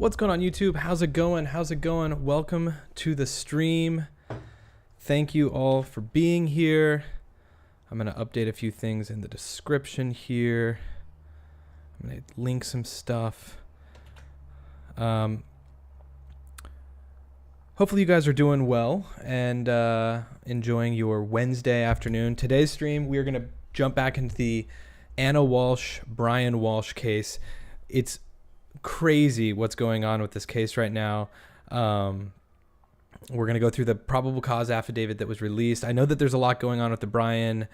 What's going on, YouTube? How's it going? Welcome to the stream. Thank you all for being here. I'm going to update a few things in the description here. I'm going to link some stuff. Hopefully you guys are doing well and enjoying your Wednesday afternoon. Today's stream, we're going to jump back into the Anna Walsh, Brian Walsh case. It's crazy what's going on with this case right now. We're going to go through the probable cause affidavit that was released. I know that there's a lot going on with the Brian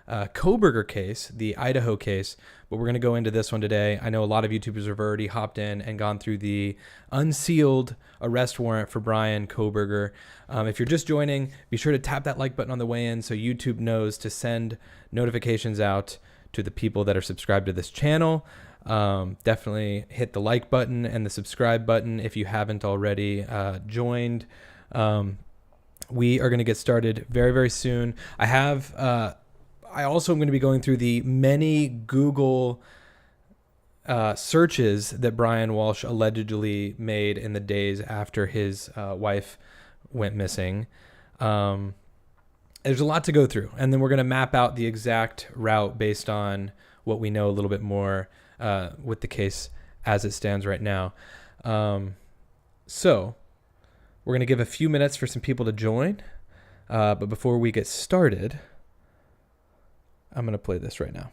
Kohberger case, the Idaho case, but we're going to go into this one today. I know a lot of YouTubers have already hopped in and gone through the unsealed arrest warrant for Brian Kohberger. If you're just joining, be sure to tap that like button on the way in so YouTube knows to send notifications out to the people that are subscribed to this channel. Definitely hit the like button and the subscribe button if you haven't already joined. We are going to get started very, very soon. I also am going to be going through the many Google searches that Brian Walsh allegedly made in the days after his wife went missing. There's a lot to go through, and then we're going to map out the exact route based on what we know a little bit more with the case as it stands right now. So we're going to give a few minutes for some people to join. But before we get started, I'm going to play this right now.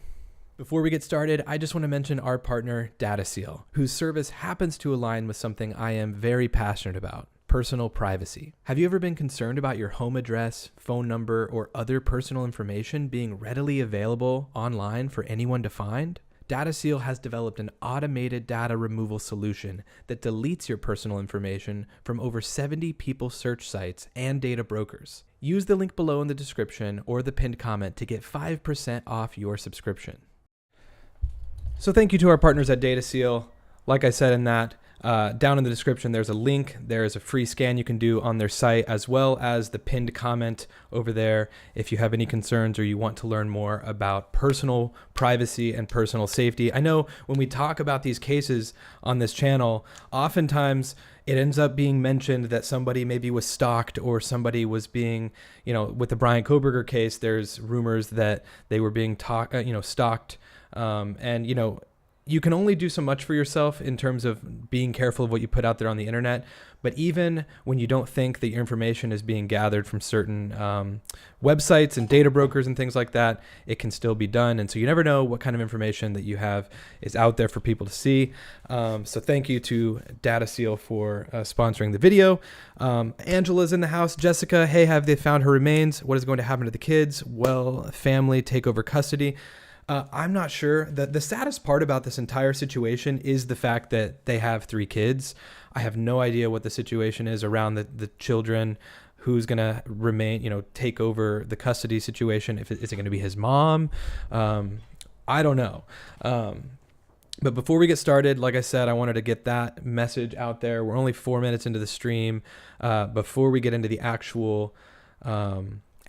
Before we get started, I just want to mention our partner, DataSeal, whose service happens to align with something I am very passionate about: personal privacy. Have you ever been concerned about your home address, phone number, or other personal information being readily available online for anyone to find? DataSeal has developed an automated data removal solution that deletes your personal information from over 70 people search sites and data brokers. Use the link below in the description or the pinned comment to get 5% off your subscription. So thank you to our partners at DataSeal. Like I said in that, down in the description, there's a link. There is a free scan you can do on their site, as well as the pinned comment over there if you have any concerns or you want to learn more about personal privacy and personal safety. I know when we talk about these cases on this channel, oftentimes it ends up being mentioned that somebody maybe was stalked or somebody was being, with the Brian Kohberger case, there's rumors that they were being stalked. You can only do so much for yourself in terms of being careful of what you put out there on the internet. But even when you don't think that your information is being gathered from certain websites and data brokers and things like that, it can still be done. And so you never know what kind of information that you have is out there for people to see. So thank you to DataSeal for sponsoring the video. Angela's in the house. Jessica, hey, have they found her remains? What is going to happen to the kids? Will family take over custody? I'm not sure. The saddest part about this entire situation is the fact that they have 3 kids. I have no idea what the situation is around the children, who's going to remain, take over the custody situation. Is it going to be his mom? I don't know. But before we get started, like I said, I wanted to get that message out there. We're only 4 minutes into the stream. Before we get into the actual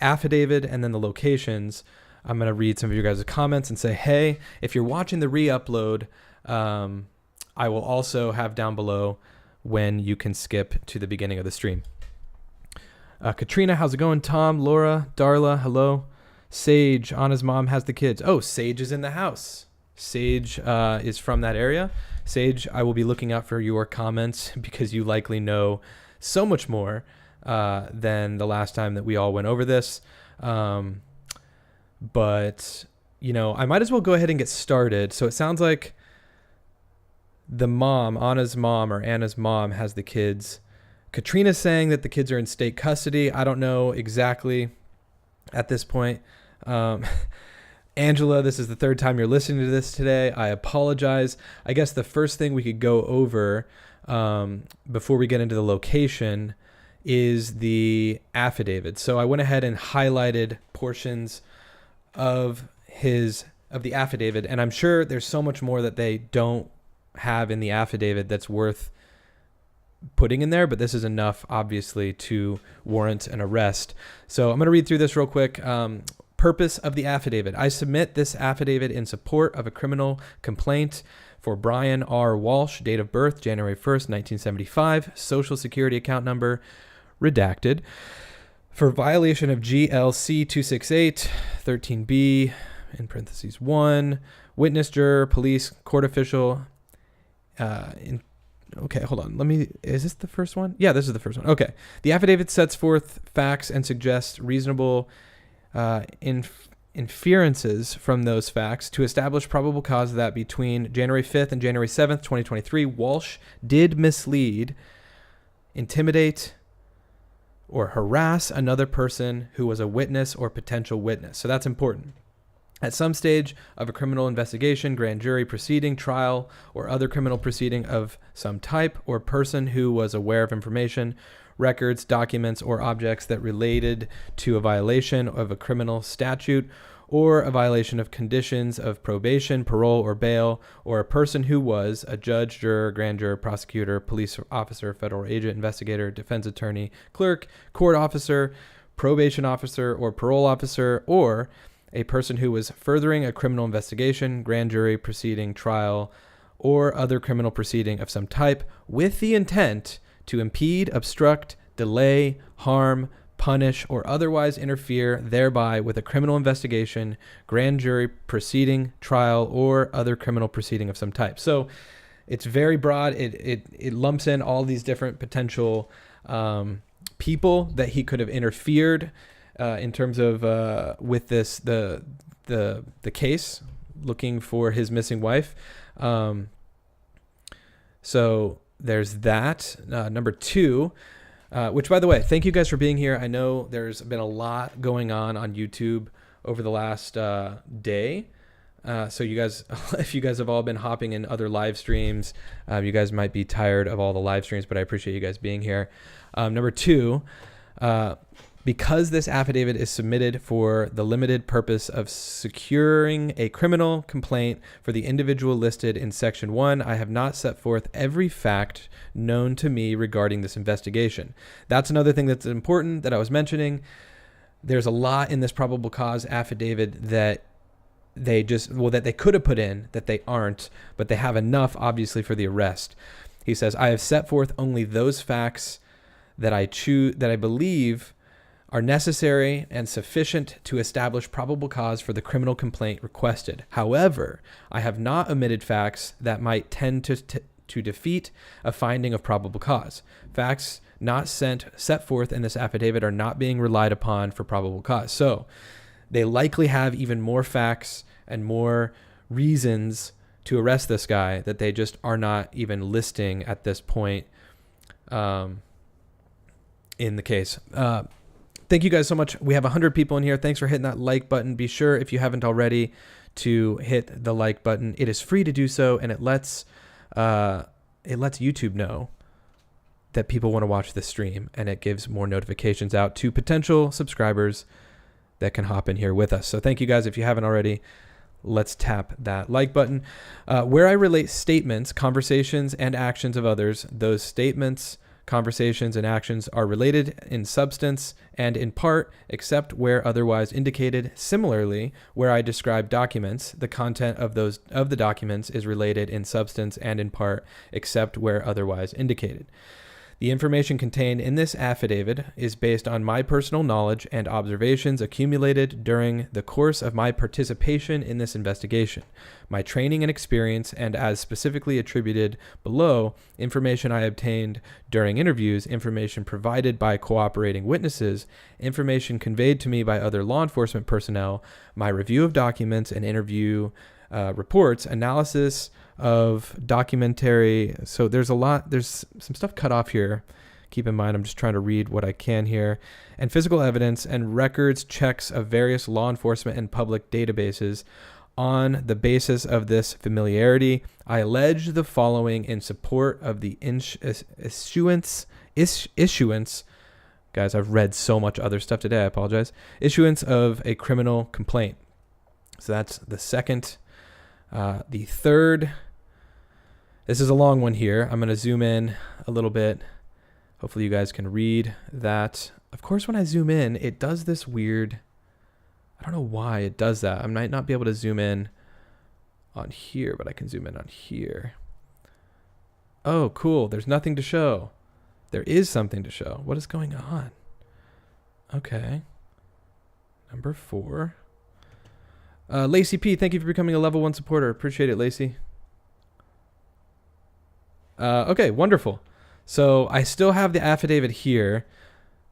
affidavit and then the locations, I'm going to read some of your guys' comments and say, hey, if you're watching the re-upload, I will also have down below when you can skip to the beginning of the stream. Katrina, how's it going? Tom, Laura, Darla, hello. Sage, Anna's mom has the kids. Oh, Sage is in the house. Sage is from that area. Sage, I will be looking out for your comments because you likely know so much more than the last time that we all went over this. But, I might as well go ahead and get started. So it sounds like the mom, Anna's mom or Anna's mom, has the kids. Katrina's saying that the kids are in state custody. I don't know exactly at this point. Angela, this is the 3rd time you're listening to this today. I apologize. I guess the first thing we could go over before we get into the location is the affidavit. So I went ahead and highlighted portions of the affidavit, and I'm sure there's so much more that they don't have in the affidavit that's worth putting in there, but this is enough obviously to warrant an arrest. So I'm going to read through this real quick. Purpose of the affidavit. I submit this affidavit in support of a criminal complaint For Brian R. Walsh, date of birth, January 1st, 1975, social security account number, redacted. For violation of GLC 268, 13B, in parentheses 1, witness, juror, police, court official. Okay, hold on. Is this the first one? Yeah, this is the first one. Okay. The affidavit sets forth facts and suggests reasonable inferences from those facts to establish probable cause that between January 5th and January 7th, 2023, Walsh did mislead, intimidate, or harass another person who was a witness or potential witness. So that's important. At some stage of a criminal investigation, grand jury proceeding, trial, or other criminal proceeding of some type, or person who was aware of information, records, documents, or objects that related to a violation of a criminal statute, or a violation of conditions of probation, parole, or bail, or a person who was a judge, juror, grand juror, prosecutor, police officer, federal agent, investigator, defense attorney, clerk, court officer, probation officer, or parole officer, or a person who was furthering a criminal investigation, grand jury proceeding, trial, or other criminal proceeding of some type with the intent to impede, obstruct, delay, harm, punish, or otherwise interfere thereby with a criminal investigation, grand jury proceeding, trial, or other criminal proceeding of some type. So it's very broad. It lumps in all these different potential people that he could have interfered in terms of with this the case, looking for his missing wife. So there's that. Number two, which, by the way, thank you guys for being here. I know there's been a lot going on YouTube over the last day. So you guys, if you guys have all been hopping in other live streams, you guys might be tired of all the live streams, but I appreciate you guys being here. Number two, because this affidavit is submitted for the limited purpose of securing a criminal complaint for the individual listed in Section 1, I have not set forth every fact known to me regarding this investigation. That's another thing that's important that I was mentioning. There's a lot in this probable cause affidavit that they that they could have put in that they aren't, but they have enough, obviously, for the arrest. He says, I have set forth only those facts that I believe are necessary and sufficient to establish probable cause for the criminal complaint requested. However, I have not omitted facts that might tend to defeat a finding of probable cause. Facts not set forth in this affidavit are not being relied upon for probable cause. So they likely have even more facts and more reasons to arrest this guy that they just are not even listing at this point in the case. Thank you guys so much. We have 100 people in here. Thanks for hitting that like button. Be sure, if you haven't already, to hit the like button. It is free to do so, and it lets YouTube know that people want to watch this stream, and it gives more notifications out to potential subscribers that can hop in here with us. So thank you guys. If you haven't already, let's tap that like button. Where I relate statements, conversations, and actions of others, those statements, conversations, and actions are related in substance and in part, except where otherwise indicated. Similarly, where I describe documents, the content of the documents is related in substance and in part, except where otherwise indicated. The information contained in this affidavit is based on my personal knowledge and observations accumulated during the course of my participation in this investigation, my training and experience, and as specifically attributed below, information I obtained during interviews, information provided by cooperating witnesses, information conveyed to me by other law enforcement personnel, my review of documents and interview reports, analysis of documentary. So there's some stuff cut off here. Keep in mind, I'm just trying to read what I can here. And physical evidence and records checks of various law enforcement and public databases. On the basis of this familiarity, I allege the following in support of the issuance. Guys, I've read so much other stuff today. I apologize. Issuance of a criminal complaint. So that's the second. The third, this is a long one here. I'm going to zoom in a little bit. Hopefully you guys can read that. Of course, when I zoom in, it does this weird, I don't know why it does that. I might not be able to zoom in on here, but I can zoom in on here. Oh, cool. There's nothing to show. There is something to show. What is going on? Okay. Number 4. Lacey P, thank you for becoming a level 1 supporter. Appreciate it, Lacey. Okay, wonderful. So I still have the affidavit here.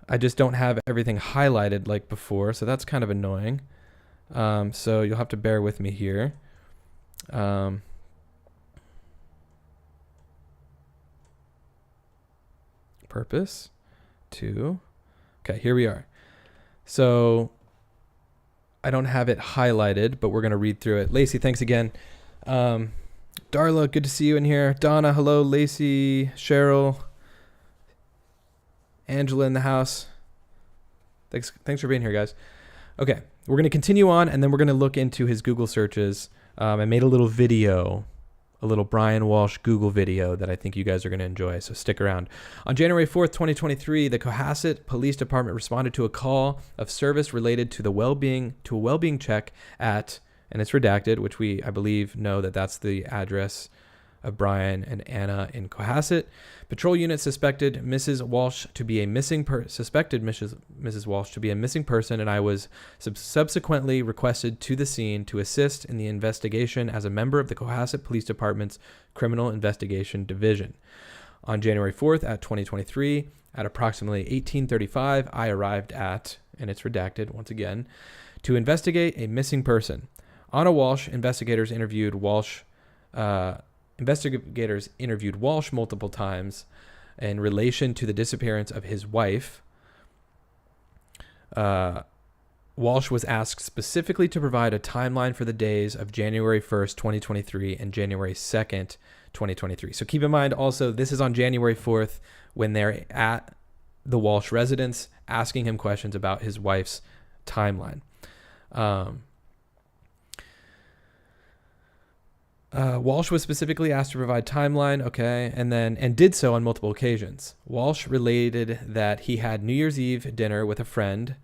I just don't have everything highlighted like before, so that's kind of annoying. So you'll have to bear with me here. Purpose 2. Okay, here we are. So I don't have it highlighted, but we're going to read through it. Lacey, thanks again. Darla, good to see you in here. Donna, hello. Lacey, Cheryl, Angela in the house. Thanks for being here, guys. Okay, we're going to continue on, and then we're going to look into his Google searches. I made a little video, a little Brian Walsh Google video that I think you guys are going to enjoy, so stick around. On January 4th, 2023, the Cohasset Police Department responded to a call of service related to a well-being check at, and it's redacted, which I believe know that that's the address of Brian and Anna in Cohasset. Patrol unit suspected Mrs. Walsh to be a missing Mrs. Walsh to be a missing person, and I was subsequently requested to the scene to assist in the investigation as a member of the Cohasset Police Department's Criminal Investigation Division. On January 4th, at 2023, at approximately 18:35, I arrived at, and it's redacted once again, to investigate a missing person. On a Walsh, investigators interviewed Walsh multiple times in relation to the disappearance of his wife. Walsh was asked specifically to provide a timeline for the days of January 1st, 2023 and January 2nd, 2023. So keep in mind also, this is on January 4th when they're at the Walsh residence asking him questions about his wife's timeline. Walsh was specifically asked to provide timeline, okay, and did so on multiple occasions. Walsh related that he had New Year's Eve dinner with a friend,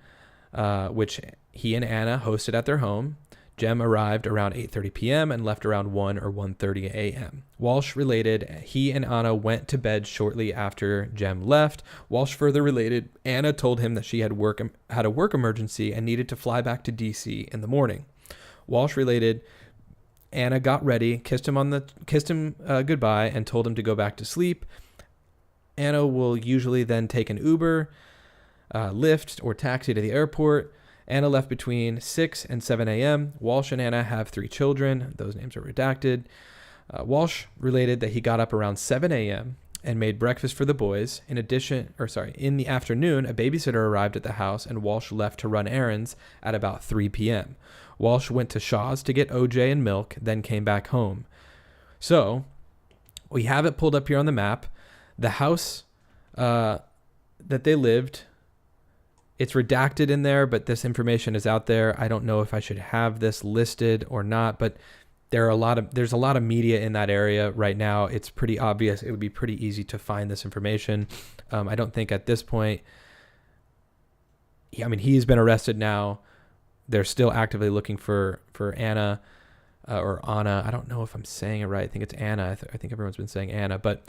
which he and Anna hosted at their home. Jem arrived around 8:30 p.m. and left around 1 or 1:30 a.m. Walsh related he and Anna went to bed shortly after Jem left. Walsh further related Anna told him that she had a work emergency and needed to fly back to D.C. in the morning. Walsh related Anna got ready, kissed him goodbye, and told him to go back to sleep. Anna will usually then take an Uber, Lyft, or taxi to the airport. Anna left between 6 and 7 a.m. Walsh and Anna have 3 children. Those names are redacted. Walsh related that he got up around 7 a.m. and made breakfast for the boys. In the afternoon, a babysitter arrived at the house, and Walsh left to run errands at about 3 p.m. Walsh went to Shaw's to get OJ and milk, then came back home. So we have it pulled up here on the map. The house that they lived, it's redacted in there, but this information is out there. I don't know if I should have this listed or not, but there's a lot of media in that area right now. It's pretty obvious. It would be pretty easy to find this information. I don't think at this point, he's been arrested now. They're still actively looking for Anna or Anna. I don't know if I'm saying it right. I think it's Anna. I think everyone's been saying Anna. But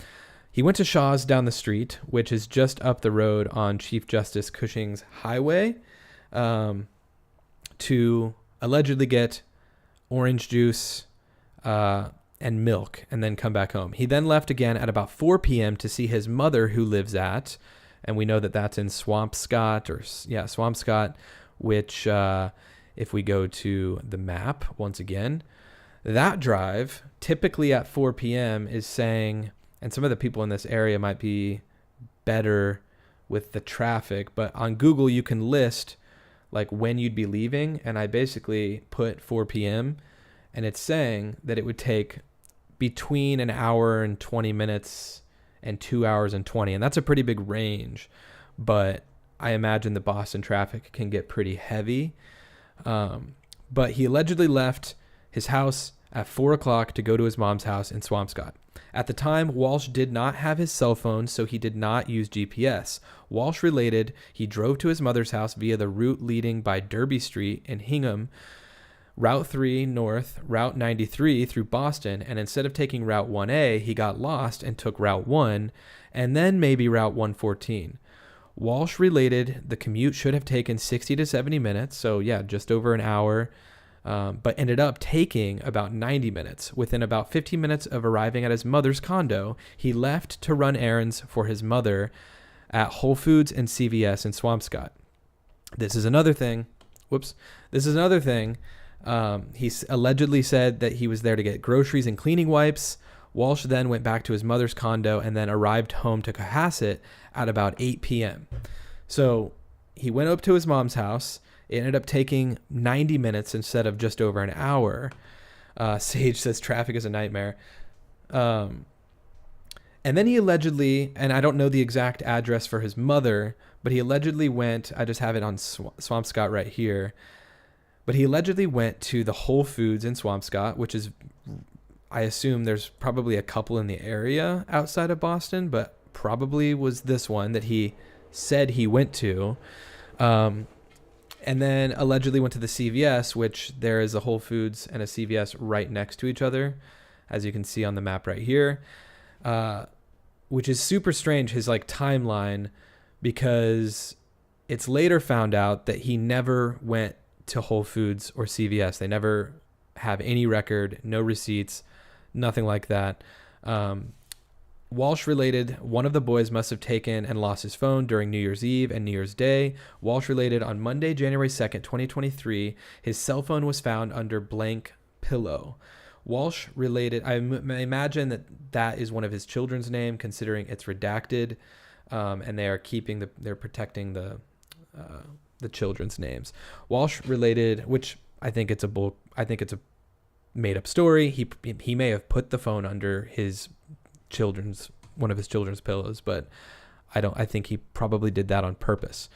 he went to Shaw's down the street, which is just up the road on Chief Justice Cushing's Highway, to allegedly get orange juice and milk and then come back home. He then left again at about 4 p.m. to see his mother, who lives at, and we know that that's in Swampscott, which if we go to the map once again, that drive typically at 4 p.m. is saying, and some of the people in this area might be better with the traffic, but on Google you can list like when you'd be leaving, and I basically put 4 p.m. and it's saying that it would take between an hour and 20 minutes and 2 hours and 20, and that's a pretty big range, but I imagine the Boston traffic can get pretty heavy. But he allegedly left his house at 4 o'clock to go to his mom's house in Swampscott. At the time, Walsh did not have his cell phone, so he did not use GPS. Walsh related he drove to his mother's house via the route leading by Derby Street in Hingham, Route 3 north, Route 93 through Boston, and instead of taking Route 1A, he got lost and took Route 1, and then maybe Route 114. Walsh related the commute should have taken 60 to 70 minutes, so yeah, just over an hour, but ended up taking about 90 minutes. Within about 15 minutes of arriving at his mother's condo, he left to run errands for his mother at Whole Foods and CVS in Swampscott. This is another thing. He allegedly said that he was there to get groceries and cleaning wipes. Walsh then went back to his mother's condo and then arrived home to Cohasset at about 8 p.m. So he went up to his mom's house. It ended up taking 90 minutes instead of just over an hour. Sage says traffic is a nightmare. And then he allegedly, and I don't know the exact address for his mother, but he allegedly went, I just have it on Swampscott right here, but he allegedly went to the Whole Foods in Swampscott, which is, I assume there's probably a couple in the area outside of Boston, but probably was this one that he said he went to. And then allegedly went to the CVS, which there is a Whole Foods and a CVS right next to each other, as you can see on the map right here, which is super strange, his like timeline, because it's later found out that he never went to Whole Foods or CVS. They never have any record, no receipts, nothing like that. Walsh related one of the boys must have taken and lost his phone during New Year's Eve and New Year's Day. Walsh related on Monday, January 2nd, 2023, his cell phone was found under blank pillow. Walsh related, I imagine that is one of his children's name, considering it's redacted, and they are they're protecting the children's names. Walsh related, which I think it's a made up story. He may have put the phone under one of his children's pillows, but I think he probably did that on purpose.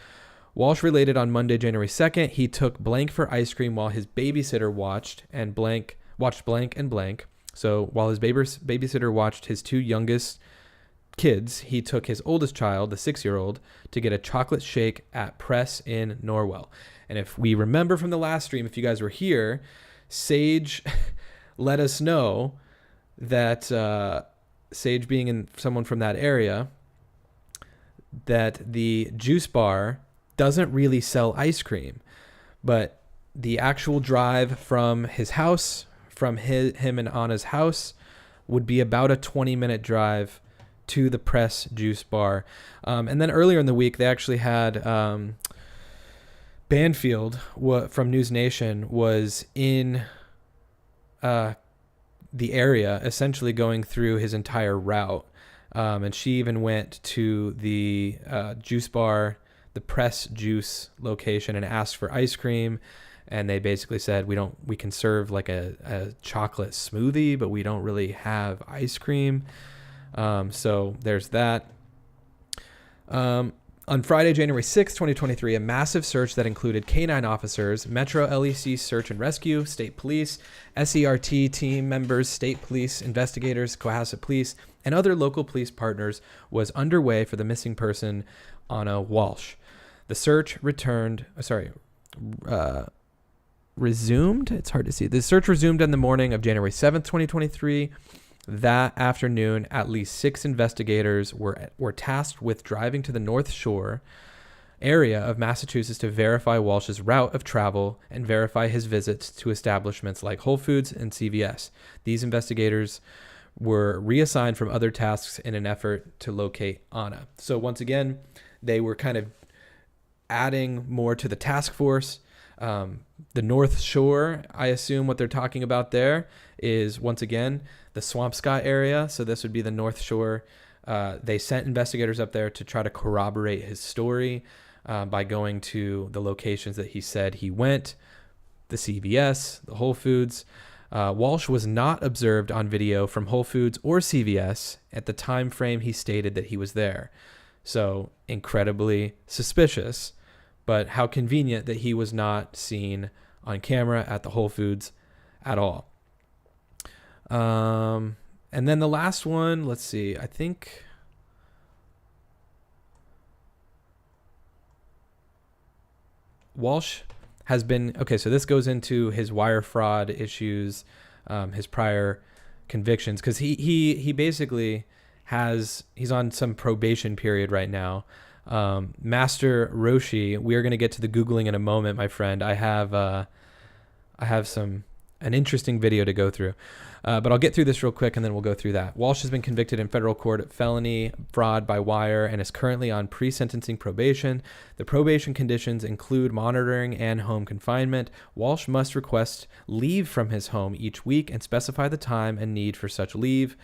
Walsh related on Monday, January 2nd, he took blank for ice cream while his babysitter watched blank and blank. So while his babysitter watched his two youngest kids, he took his oldest child, the 6-year-old, to get a chocolate shake at Press in Norwell. And if we remember from the last stream, if you guys were here, Sage let us know that Sage being someone from that area, that the juice bar doesn't really sell ice cream, but the actual drive from his house, from him and Anna's house, would be about a 20-minute drive to the Press juice bar. And then earlier in the week, they actually had Banfield from News Nation was in the area, essentially going through his entire route. And she even went to the juice bar, the Press juice location, and asked for ice cream. And they basically said, we can serve like a chocolate smoothie, but we don't really have ice cream. So there's that. On Friday, January 6th, 2023, a massive search that included K-9 officers, Metro LEC Search and Rescue, State Police, SERT team members, State Police, investigators, Cohasset Police, and other local police partners was underway for the missing person, Anna Walsh. The search resumed. It's hard to see. The search resumed on the morning of January 7th, 2023. That afternoon, at least 6 investigators were tasked with driving to the North Shore area of Massachusetts to verify Walsh's route of travel and verify his visits to establishments like Whole Foods and CVS. These investigators were reassigned from other tasks in an effort to locate Anna. So once again, they were kind of adding more to the task force. The North Shore, I assume what they're talking about there is, once again, the Swampscott area. So this would be the North Shore. They sent investigators up there to try to corroborate his story by going to the locations that he said he went, the CVS, the Whole Foods. Walsh was not observed on video from Whole Foods or CVS at the time frame he stated that he was there. So incredibly suspicious, but how convenient that he was not seen on camera at the Whole Foods at all. And then the last one, let's see, I think Walsh has been, okay, so this goes into his wire fraud issues, his prior convictions, because he basically he's on some probation period right now. Master Roshi, we are going to get to the Googling in a moment, my friend. I have an interesting video to go through. But I'll get through this real quick and then we'll go through that. Walsh has been convicted in federal court of felony fraud by wire and is currently on pre-sentencing probation. The probation conditions include monitoring and home confinement. Walsh must request leave from his home each week and specify the time and need for such leave.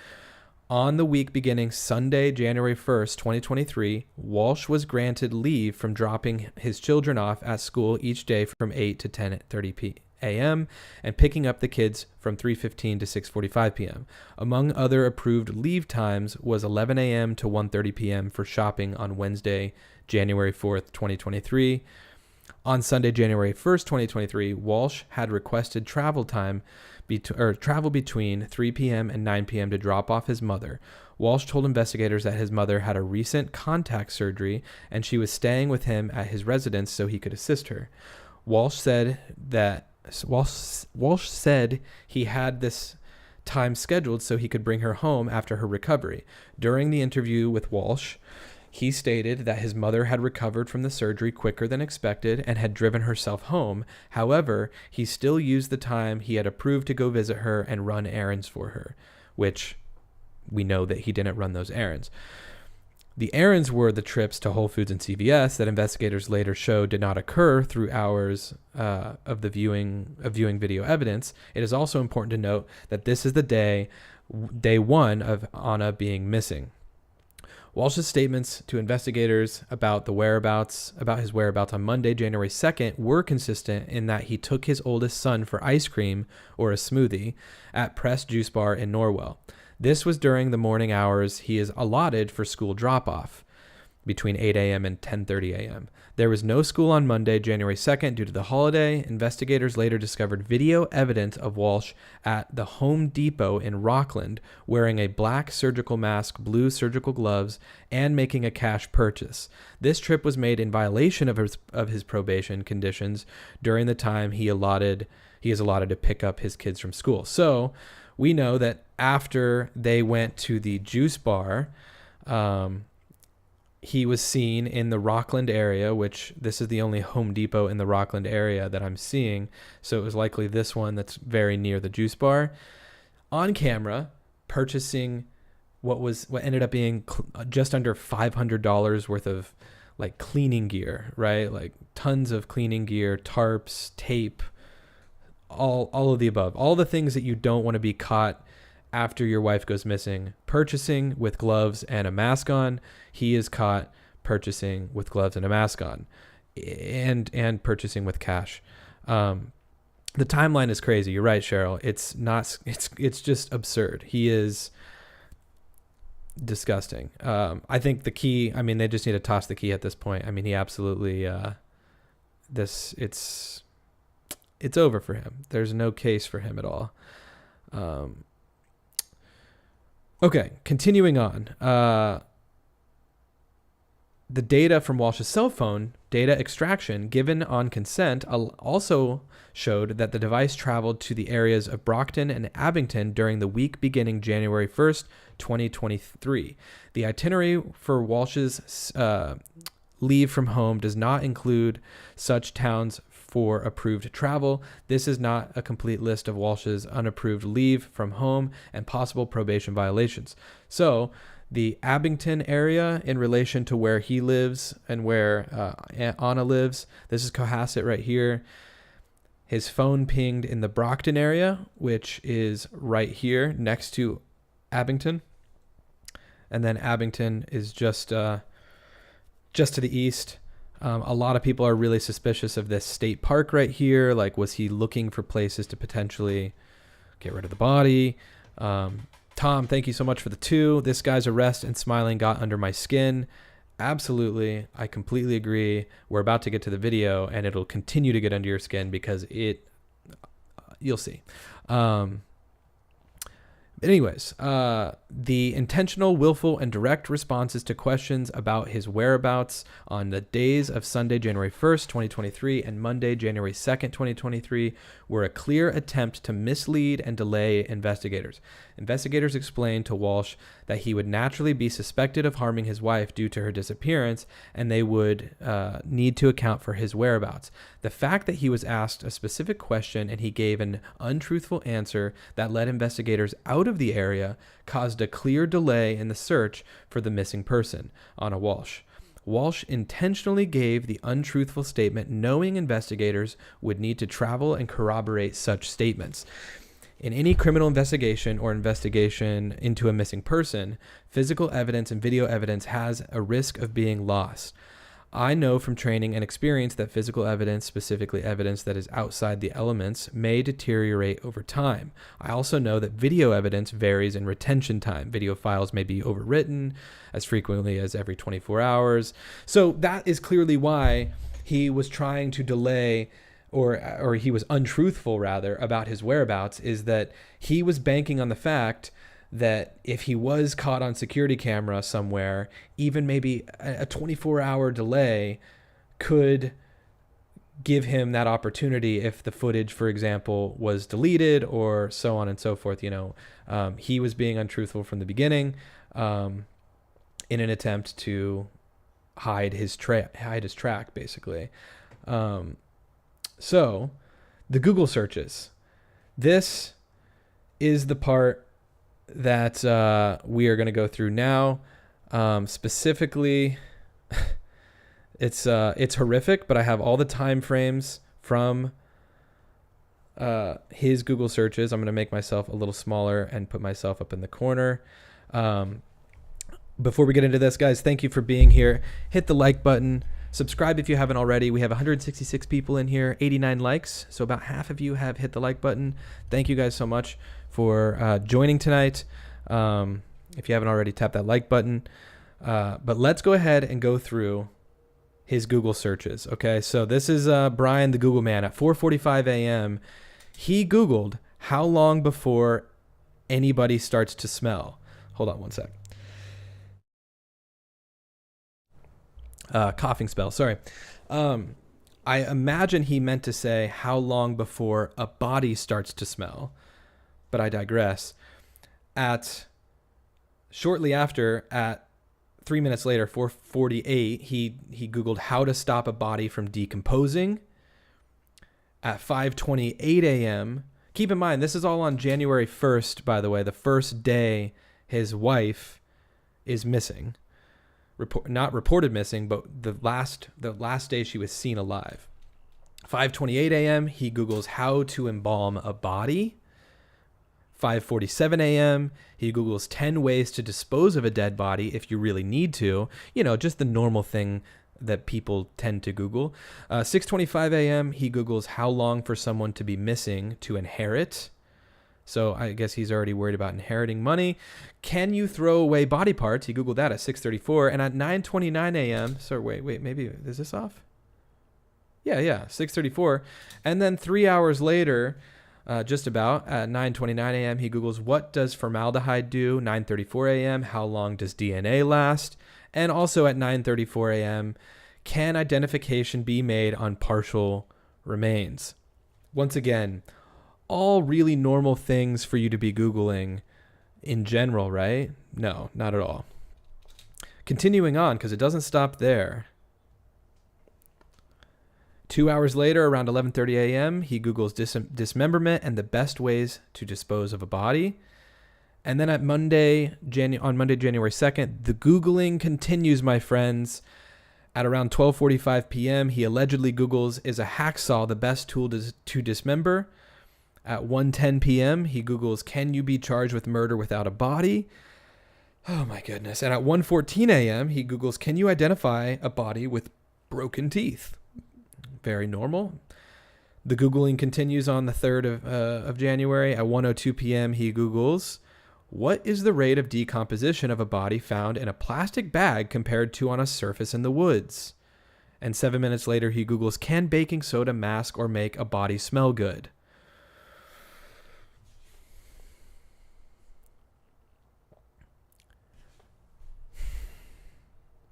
On the week beginning Sunday, January 1st, 2023, Walsh was granted leave from dropping his children off at school each day from 8 to 10:30 a.m. and picking up the kids from 3:15 to 6:45 p.m. Among other approved leave times was 11 a.m. to 1:30 p.m. for shopping on Wednesday, January 4th, 2023. On Sunday, January 1st, 2023, Walsh had requested travel time travel between 3 p.m. and 9 p.m. to drop off his mother. Walsh told investigators that his mother had a recent contact surgery and she was staying with him at his residence so he could assist her. Walsh said he had this time scheduled so he could bring her home after her recovery. During the interview with Walsh, he stated that his mother had recovered from the surgery quicker than expected and had driven herself home. However, he still used the time he had approved to go visit her and run errands for her, which we know that he didn't run those errands. The errands were the trips to Whole Foods and CVS that investigators later showed did not occur through hours of viewing video evidence. It is also important to note that this is the day one of Anna being missing. Walsh's statements to investigators about his whereabouts on Monday, January 2nd, were consistent in that he took his oldest son for ice cream or a smoothie at Press Juice Bar in Norwell. This was during the morning hours he is allotted for school drop-off, between 8 a.m. and 10:30 a.m. There was no school on Monday, January 2nd, due to the holiday. Investigators later discovered video evidence of Walsh at the Home Depot in Rockland wearing a black surgical mask, blue surgical gloves, and making a cash purchase. This trip was made in violation of his probation conditions during the time he is allotted to pick up his kids from school. So we know that after they went to the juice bar, he was seen in the Rockland area, which this is the only Home Depot in the Rockland area that I'm seeing. So it was likely this one that's very near the juice bar, on camera, purchasing what ended up being just under $500 worth of like cleaning gear, right? Like tons of cleaning gear, tarps, tape, all of the above, all the things that you don't want to be caught after your wife goes missing, purchasing with gloves and a mask on. He is caught purchasing with gloves and a mask on, and purchasing with cash. The timeline is crazy. You're right, Cheryl. It's just absurd. He is disgusting. I think the key, they just need to toss the key at this point. He absolutely, it's over for him. There's no case for him at all. Okay, continuing on. The data from Walsh's cell phone, data extraction given on consent, also showed that the device traveled to the areas of Brockton and Abington during the week beginning January 1st, 2023. The itinerary for Walsh's leave from home does not include such towns for approved travel. This is not a complete list of Walsh's unapproved leave from home and possible probation violations. So the Abington area in relation to where he lives and where Anna lives, this is Cohasset right here. His phone pinged in the Brockton area, which is right here next to Abington. And then Abington is just to the east. A lot of people are really suspicious of this state park right here. Like, was he looking for places to potentially get rid of the body? Tom, thank you so much for the 2. This guy's arrest and smiling got under my skin. Absolutely. I completely agree. We're about to get to the video and it'll continue to get under your skin because you'll see. Anyways, the intentional, willful, and direct responses to questions about his whereabouts on the days of Sunday, January 1st, 2023, and Monday, January 2nd, 2023, were a clear attempt to mislead and delay investigators. Investigators explained to Walsh that he would naturally be suspected of harming his wife due to her disappearance, and they would need to account for his whereabouts. The fact that he was asked a specific question and he gave an untruthful answer that led investigators out of the area caused a clear delay in the search for the missing person on a Walsh. Walsh intentionally gave the untruthful statement, knowing investigators would need to travel and corroborate such statements. In any criminal investigation or investigation into a missing person, physical evidence and video evidence has a risk of being lost. I know from training and experience that physical evidence, specifically evidence that is outside the elements, may deteriorate over time. I also know that video evidence varies in retention time. Video files may be overwritten as frequently as every 24 hours. So that is clearly why he was trying to delay, or he was untruthful rather, about his whereabouts, is that he was banking on the fact that if he was caught on security camera somewhere, even maybe a 24-hour delay could give him that opportunity if the footage, for example, was deleted or so on and so forth. He was being untruthful from the beginning in an attempt to hide his track, basically. So the Google searches. This is the part that we are going to go through now. Specifically, it's horrific, but I have all the time frames from his Google searches. I'm going to make myself a little smaller and put myself up in the corner. Before we get into this, guys, thank you for being here. Hit the like button. Subscribe if you haven't already. We have 166 people in here, 89 likes. So about half of you have hit the like button. Thank you guys so much for joining tonight. If you haven't already, tap that like button. But let's go ahead and go through his Google searches. Okay, so this is Brian, the Google man. At 4:45 a.m., he Googled how long before anybody starts to smell. Hold on one sec. Coughing spell, sorry. I imagine he meant to say how long before a body starts to smell, but I digress. Shortly after, at 3 minutes later, 4:48, he Googled how to stop a body from decomposing. At 5:28 a.m., keep in mind, this is all on January 1st, by the way, the first day his wife is missing. Not reported missing, but the last day she was seen alive. 5:28 a.m., he Googles how to embalm a body. 5:47 a.m., he Googles 10 ways to dispose of a dead body if you really need to. Just the normal thing that people tend to Google. 6:25 a.m., he Googles how long for someone to be missing to inherit. So I guess he's already worried about inheriting money. Can you throw away body parts? He Googled that at 6:34. And at 9:29 a.m., sorry, wait, maybe, is this off? Yeah, 6:34. And then 3 hours later, just about at 9:29 a.m., he Googles, what does formaldehyde do? 9:34 a.m., how long does DNA last? And also at 9:34 a.m., can identification be made on partial remains? Once again, all really normal things for you to be Googling in general, right? No, not at all. Continuing on, because it doesn't stop there. 2 hours later, around 11:30 a.m., he Googles dismemberment and the best ways to dispose of a body. And then on Monday, January 2nd, the Googling continues, my friends. At around 12:45 p.m., he allegedly Googles, is a hacksaw the best tool to dismember? At 1:10 p.m., he Googles, can you be charged with murder without a body? Oh my goodness. And at 1:14 a.m., he Googles, can you identify a body with broken teeth? Very normal. The Googling continues on the 3rd of January. At 1:02 p.m., he Googles, what is the rate of decomposition of a body found in a plastic bag compared to on a surface in the woods? And 7 minutes later, he Googles, can baking soda mask or make a body smell good?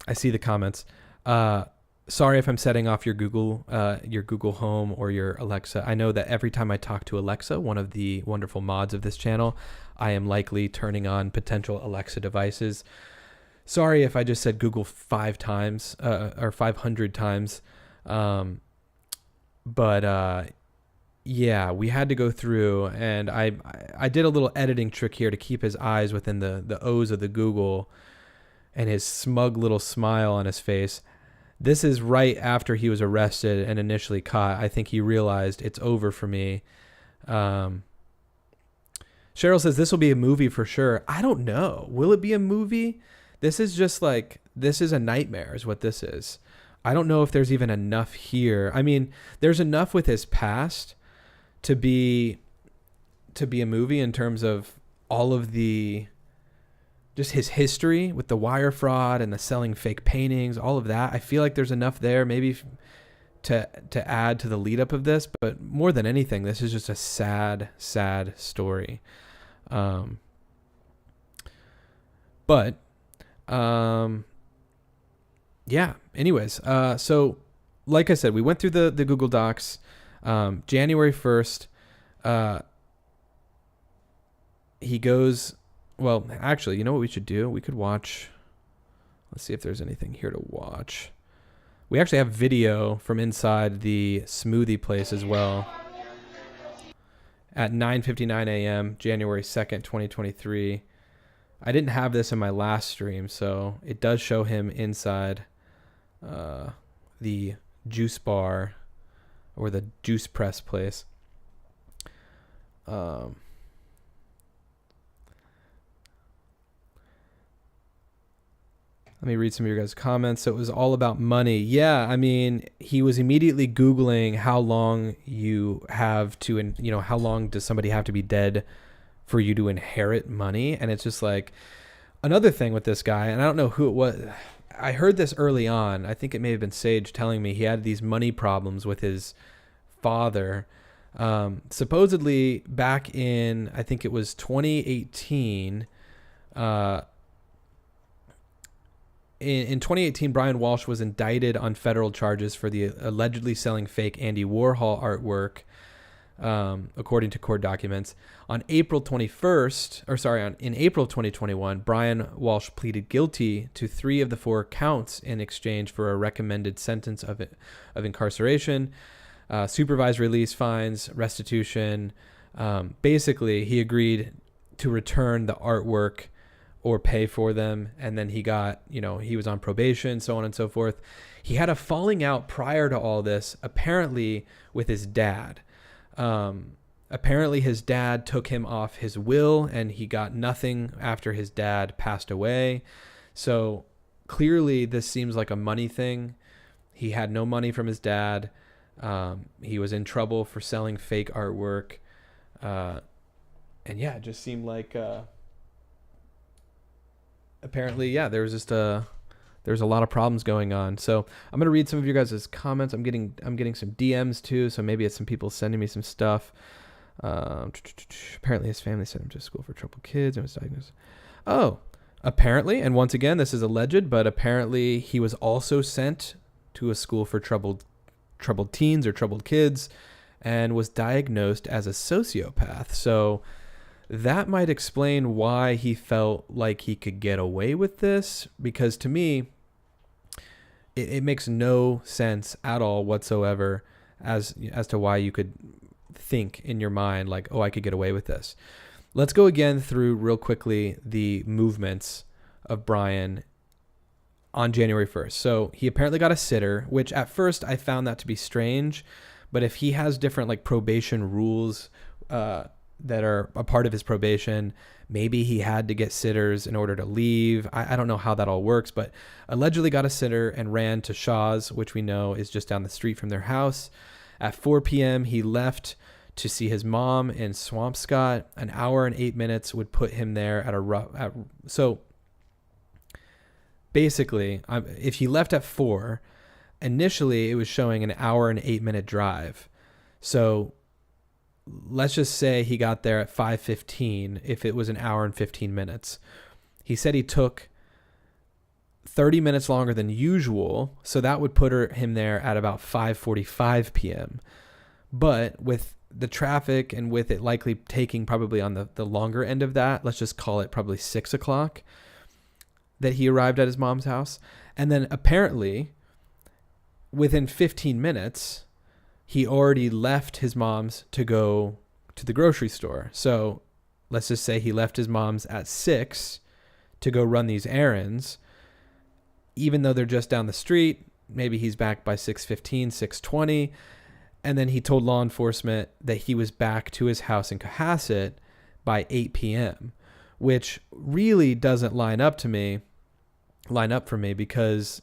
I see the comments. Sorry if I'm setting off your Google Home or your Alexa. I know that every time I talk to Alexa, one of the wonderful mods of this channel, I am likely turning on potential Alexa devices. Sorry if I just said Google 5 times or 500 times. Yeah, we had to go through, and I did a little editing trick here to keep his eyes within the O's of the Google and his smug little smile on his face. This is right after he was arrested and initially caught. I think he realized it's over for me. Cheryl says this will be a movie for sure. I don't know. Will it be a movie? This is just like, this is a nightmare is what this is. I don't know if there's even enough here. I mean, there's enough with his past to be a movie in terms of all of the, just his history with the wire fraud and the selling fake paintings, all of that. I feel like there's enough there maybe to add to the lead up of this, but more than anything, this is just a sad, sad story. Yeah, anyways, so like I said, we went through the Google Docs. January 1st, he goes, well, actually, you know what we should do? We could watch, let's see if there's anything here to watch. We actually have video from inside the smoothie place as well. At 9:59 a.m., January 2nd, 2023. I didn't have this in my last stream, so it does show him inside the juice bar or the juice press place. Let me read some of your guys' comments. So it was all about money. Yeah, I mean, he was immediately Googling how long you have to, how long does somebody have to be dead for you to inherit money? And it's just like another thing with this guy, and I don't know who it was. I heard this early on. I think it may have been Sage telling me he had these money problems with his father. Supposedly back in, I think it was 2018, in 2018, Brian Walsh was indicted on federal charges for the allegedly selling fake Andy Warhol artwork, according to court documents. In April 2021, Brian Walsh pleaded guilty to 3 of the 4 counts in exchange for a recommended sentence of incarceration, supervised release fines, restitution. Basically, he agreed to return the artwork or pay for them. And then he got, he was on probation, so on and so forth. He had a falling out prior to all this, apparently with his dad. Apparently his dad took him off his will and he got nothing after his dad passed away. So clearly this seems like a money thing. He had no money from his dad. He was in trouble for selling fake artwork. And yeah, it just seemed like, apparently, yeah, there was a lot of problems going on. So I'm going to read some of your guys' comments. I'm getting some DMs too. So maybe it's some people sending me some stuff. Apparently his family sent him to school for troubled kids and was diagnosed. Oh, apparently. And once again, this is alleged, but apparently he was also sent to a school for troubled teens or troubled kids and was diagnosed as a sociopath. So that might explain why he felt like he could get away with this, because to me, it makes no sense at all whatsoever as to why you could think in your mind like, oh, I could get away with this. Let's go again through real quickly the movements of Brian on January 1st. So he apparently got a sitter, which at first I found that to be strange, but if he has different like probation rules, that are a part of his probation, maybe he had to get sitters in order to leave. I don't know how that all works, but allegedly got a sitter and ran to Shaw's, which we know is just down the street from their house. At 4 p.m., he left to see his mom in Swampscott. An hour and 8 minutes would put him there so basically, if he left at 4, initially it was showing an hour and 8 minute drive. So let's just say he got there at 5:15 if it was an hour and 15 minutes. He said he took 30 minutes longer than usual. So that would put him there at about 5:45 p.m. But with the traffic and with it likely taking probably on the longer end of that, let's just call it probably 6 o'clock that he arrived at his mom's house. And then apparently within 15 minutes, he already left his mom's to go to the grocery store. So let's just say he left his mom's at 6 to go run these errands. Even though they're just down the street, maybe he's back by 6:15, 6:20. And then he told law enforcement that he was back to his house in Cohasset by 8 p.m., which really doesn't line up for me because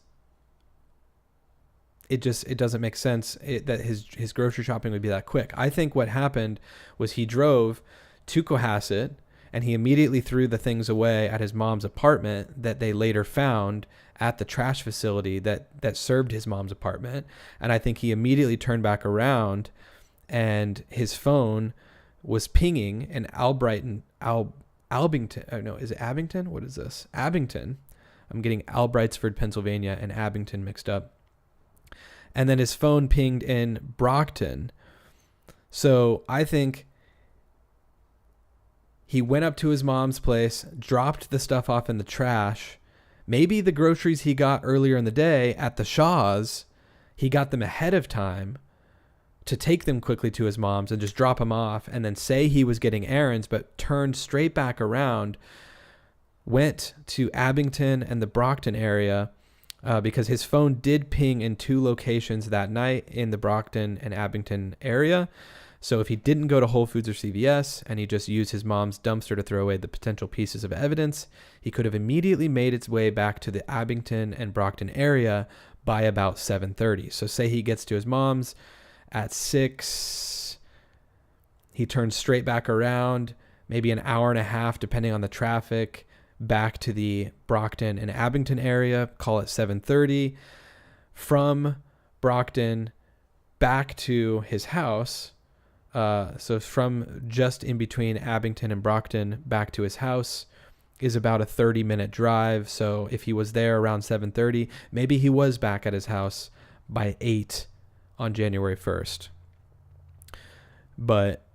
it doesn't make sense that his grocery shopping would be that quick. I think what happened was he drove to Cohasset and he immediately threw the things away at his mom's apartment that they later found at the trash facility that served his mom's apartment. And I think he immediately turned back around and his phone was pinging in Abington. Oh no, is it Abington? What is this? Abington. I'm getting Albrightsford, Pennsylvania and Abington mixed up. And then his phone pinged in Brockton. So I think he went up to his mom's place, dropped the stuff off in the trash. Maybe the groceries he got earlier in the day at the Shaw's, he got them ahead of time to take them quickly to his mom's and just drop them off and then say he was getting errands, but turned straight back around, went to Abington and the Brockton area because his phone did ping in 2 locations that night in the Brockton and Abington area. So if he didn't go to Whole Foods or CVS and he just used his mom's dumpster to throw away the potential pieces of evidence, he could have immediately made its way back to the Abington and Brockton area by about 7:30. So say he gets to his mom's at 6, he turns straight back around, maybe an hour and a half, depending on the traffic, back to the Brockton and Abington area, call it 7:30. From Brockton back to his house, so from just in between Abington and Brockton back to his house is about a 30-minute drive. So if he was there around 7:30, maybe he was back at his house by 8 on January 1st. But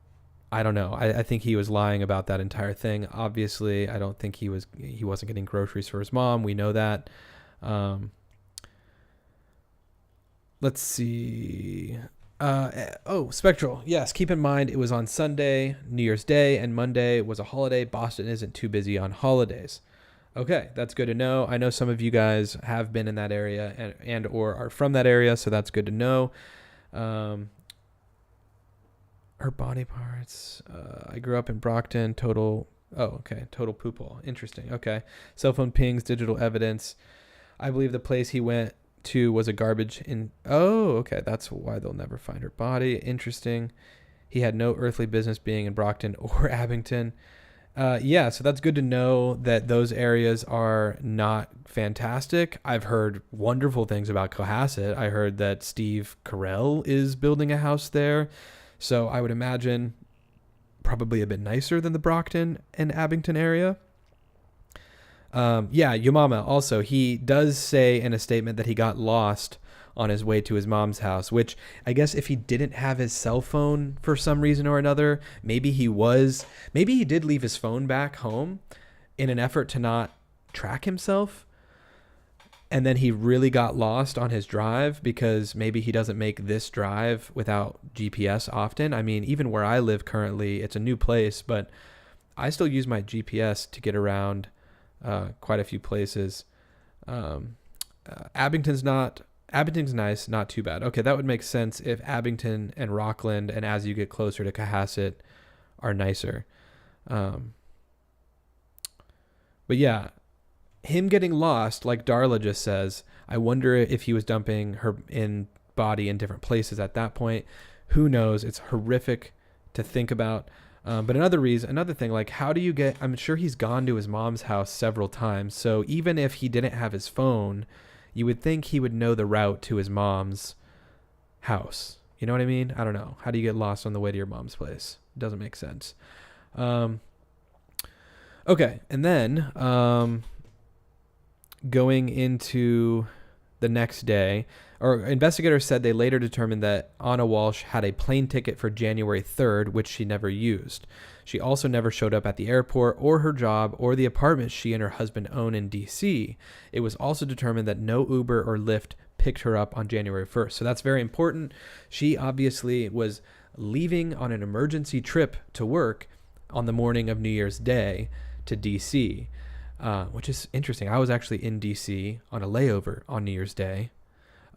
I don't know. I think he was lying about that entire thing. Obviously, I don't think he wasn't getting groceries for his mom. We know that. Let's see. Spectral. Yes, keep in mind it was on Sunday, New Year's Day, and Monday was a holiday. Boston isn't too busy on holidays. Okay, that's good to know. I know some of you guys have been in that area and or are from that area, so that's good to know. Her body parts. I grew up in Brockton. Total poop hole. Interesting. Okay. Cell phone pings, digital evidence. I believe the place he went to was a garbage in. Oh, okay. That's why they'll never find her body. Interesting. He had no earthly business being in Brockton or Abington. Yeah, so that's good to know that those areas are not fantastic. I've heard wonderful things about Cohasset. I heard that Steve Carell is building a house there. So I would imagine probably a bit nicer than the Brockton and Abington area. Your mama also, he does say in a statement that he got lost on his way to his mom's house, which I guess if he didn't have his cell phone for some reason or another, maybe he did leave his phone back home in an effort to not track himself. And then he really got lost on his drive because maybe he doesn't make this drive without GPS often. I mean, even where I live currently, it's a new place, but I still use my GPS to get around quite a few places. Abington's nice, not too bad. Okay, that would make sense if Abington and Rockland, and as you get closer to Cohasset, are nicer. But yeah, him getting lost, like Darla just says, I wonder if he was dumping her body in different places at that point. Who knows? It's horrific to think about. But another thing, like how do you get, I'm sure he's gone to his mom's house several times. So even if he didn't have his phone, you would think he would know the route to his mom's house. You know what I mean? I don't know. How do you get lost on the way to your mom's place? It doesn't make sense. Okay. And then, going into the next day, or investigators said they later determined that Anna Walsh had a plane ticket for January 3rd, which she never used. She also never showed up at the airport or her job or the apartment she and her husband own in D.C. It was also determined that no Uber or Lyft picked her up on January 1st. So that's very important. She obviously was leaving on an emergency trip to work on the morning of New Year's Day to D.C., which is interesting. I was actually in D.C. on a layover on New Year's Day.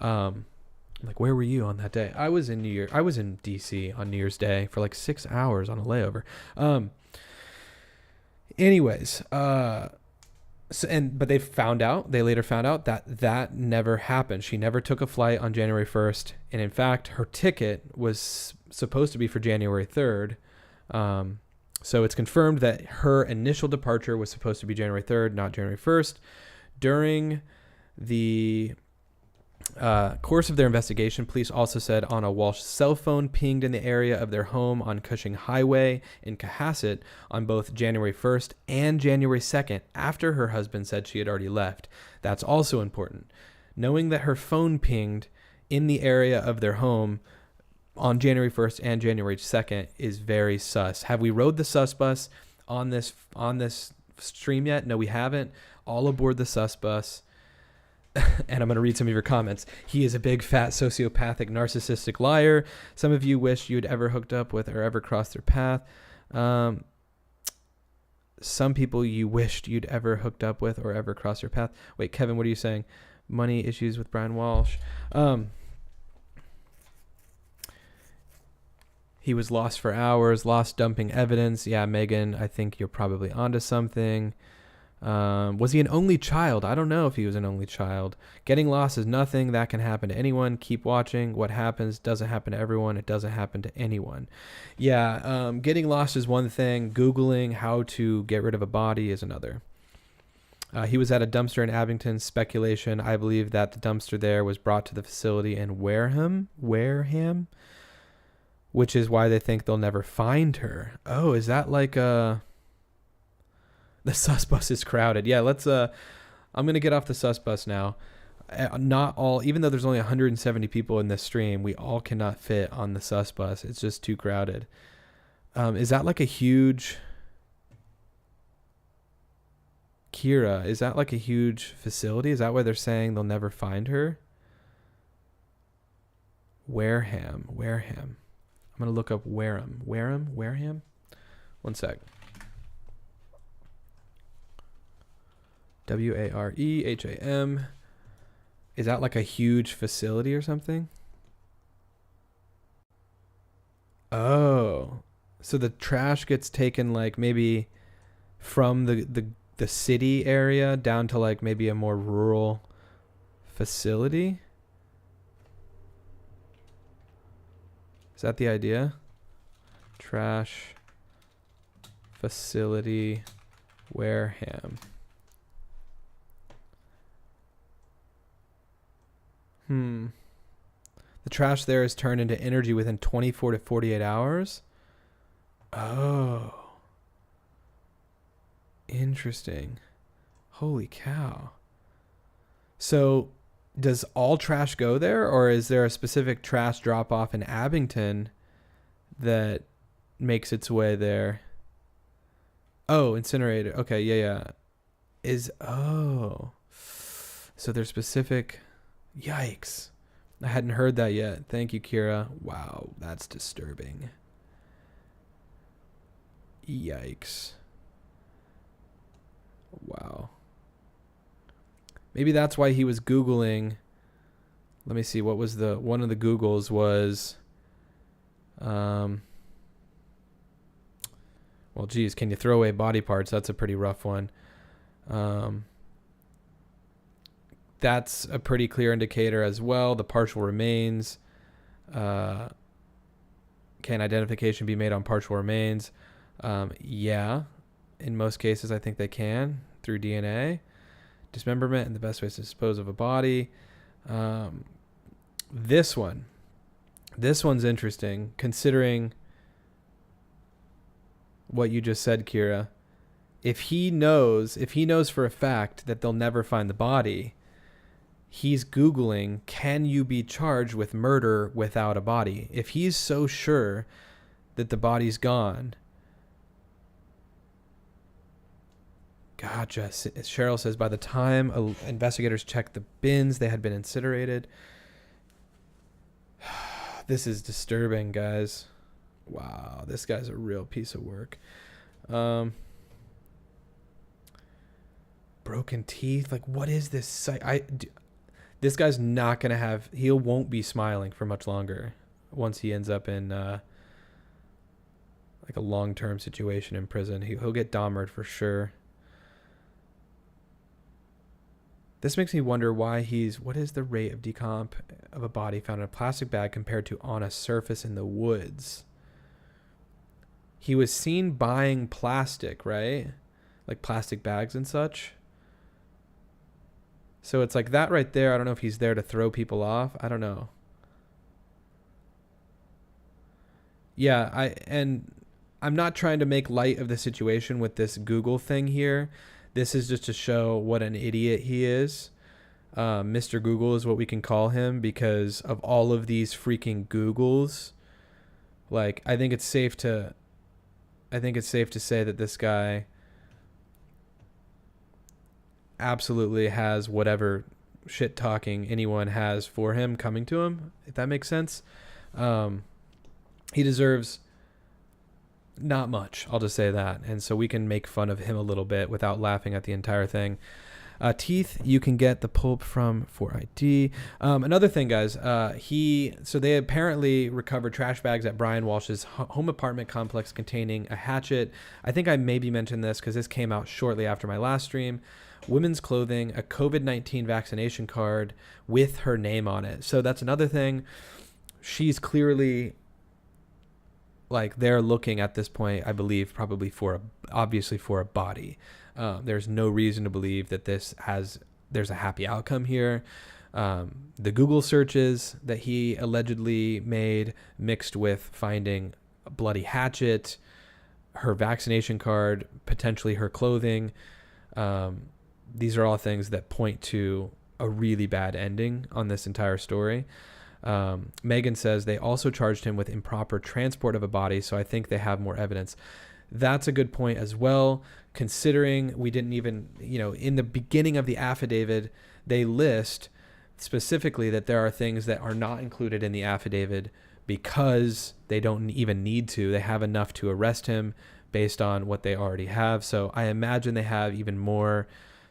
Like, where were you on that day? I was in D.C. on New Year's Day for like 6 hours on a layover. But they later found out that never happened. She never took a flight on January 1st. And in fact, her ticket was supposed to be for January 3rd. So it's confirmed that her initial departure was supposed to be January 3rd, not January 1st. During the course of their investigation, police also said Anna Walsh's cell phone pinged in the area of their home on Cushing Highway in Cohasset on both January 1st and January 2nd, after her husband said she had already left. That's also important. Knowing that her phone pinged in the area of their home on January 1st and January 2nd is very sus. Have we rode the sus bus on this stream yet? No, we haven't. All aboard the sus bus. And I'm going to read some of your comments. He is a big, fat, sociopathic, narcissistic liar. Some of you wish you'd ever hooked up with or ever crossed their path. Some people you wished you'd ever hooked up with or ever crossed their path. Wait, Kevin, what are you saying? Money issues with Brian Walsh. He was lost for hours, lost dumping evidence. Yeah, Megan, I think you're probably onto something. Was he an only child? I don't know if he was an only child. Getting lost is nothing. That can happen to anyone. Keep watching. What happens doesn't happen to everyone. It doesn't happen to anyone. Yeah, getting lost is one thing. Googling how to get rid of a body is another. He was at a dumpster in Abington. Speculation. I believe that the dumpster there was brought to the facility in Wareham, which is why they think they'll never find her. Oh, is that like the sus bus is crowded? Yeah, I'm going to get off the sus bus now. Not all, even though there's only 170 people in this stream, we all cannot fit on the sus bus. It's just too crowded. Is that like a huge, Kira, is that like a huge facility? Is that why they're saying they'll never find her? Wareham. I'm going to look up Wareham. One sec. Wareham. Is that like a huge facility or something? Oh, so the trash gets taken like maybe from the city area down to like maybe a more rural facility? Is that the idea? Trash facility Wareham. The trash there is turned into energy within 24 to 48 hours. Oh. Interesting. Holy cow. So does all trash go there, or is there a specific trash drop off in Abington that makes its way there? Oh, incinerator. Okay, yeah. So there's specific. Yikes. I hadn't heard that yet. Thank you, Kira. Wow, that's disturbing. Yikes. Wow. Maybe that's why he was Googling. Let me see. What was one of the Googles was, well, geez, can you throw away body parts? That's a pretty rough one. That's a pretty clear indicator as well. The partial remains. Can identification be made on partial remains? Yeah. In most cases, I think they can through DNA. Dismemberment and the best ways to dispose of a body. This one's interesting, considering what you just said, Kira. if he knows for a fact that they'll never find the body, he's Googling, can you be charged with murder without a body? If he's so sure that the body's gone. Gotcha. Cheryl says, by the time investigators checked the bins, they had been incinerated. This is disturbing, guys. Wow, this guy's a real piece of work. Broken teeth. Like, what is this? This guy's not going to have... He won't be smiling for much longer once he ends up in like a long-term situation in prison. He'll get Dahmered for sure. This makes me wonder why what is the rate of decomp of a body found in a plastic bag compared to on a surface in the woods? He was seen buying plastic, right? Like plastic bags and such. So it's like that right there. I don't know if he's there to throw people off. I don't know. Yeah, I'm not trying to make light of the situation with this Google thing here. This is just to show what an idiot he is. Mr. Google is what we can call him because of all of these freaking Googles. Like, I think it's safe to say that this guy absolutely has whatever shit talking anyone has for him coming to him, if that makes sense. He deserves not much, I'll just say that. And so we can make fun of him a little bit without laughing at the entire thing. Teeth, you can get the pulp from 4ID. Another thing, guys, so they apparently recovered trash bags at Brian Walsh's home apartment complex containing a hatchet. I think I maybe mentioned this because this came out shortly after my last stream. Women's clothing, a COVID-19 vaccination card with her name on it. So that's another thing. She's clearly... like they're looking at this point, I believe, probably obviously for a body. There's no reason to believe that there's a happy outcome here. The Google searches that he allegedly made mixed with finding a bloody hatchet, her vaccination card, potentially her clothing. These are all things that point to a really bad ending on this entire story. Megan says they also charged him with improper transport of a body, so I think they have more evidence. That's a good point as well, considering we didn't even, in the beginning of the affidavit, they list specifically that there are things that are not included in the affidavit because they don't even need to. They have enough to arrest him based on what they already have. So I imagine they have even more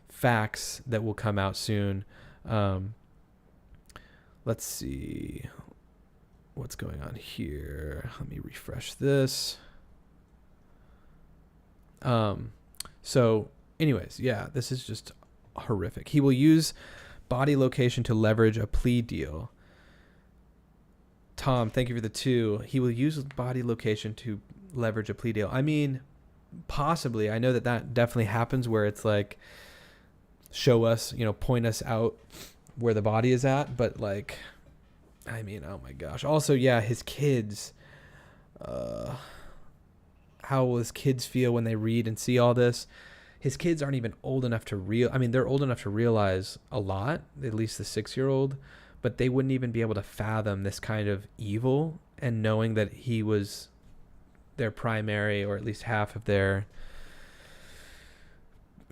facts that will come out soon. Let's see what's going on here. Let me refresh this. So anyways, yeah, this is just horrific. He will use body location to leverage a plea deal. Tom, thank you for the 2. He will use body location to leverage a plea deal. I mean, possibly. I know that definitely happens where it's like, show us, point us out where the body is at, but like, I mean, oh my gosh. Also, yeah, his kids, how will his kids feel when they read and see all this? His kids aren't even old enough to they're old enough to realize a lot, at least the 6-year-old, but they wouldn't even be able to fathom this kind of evil, and knowing that he was their primary, or at least half of their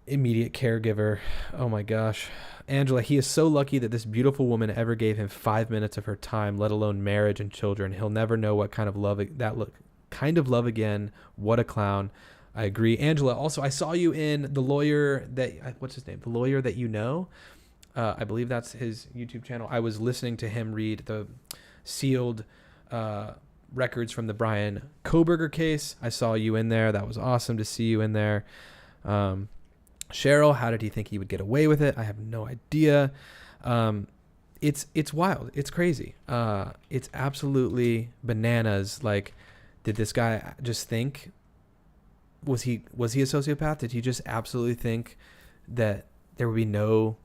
immediate caregiver. Oh my gosh. Angela, he is so lucky that this beautiful woman ever gave him 5 minutes of her time, let alone marriage and children. He'll never know what kind of love again. What a clown. I agree. Angela, also, I saw you in The Lawyer That, what's his name? The Lawyer That You Know. I believe that's his YouTube channel. I was listening to him read the sealed records from the Brian Kohberger case. I saw you in there. That was awesome to see you in there. Cheryl, how did he think he would get away with it? I have no idea. It's wild. It's crazy. It's absolutely bananas. Like, did this guy just think, was he a sociopath? Did he just absolutely think that there would be no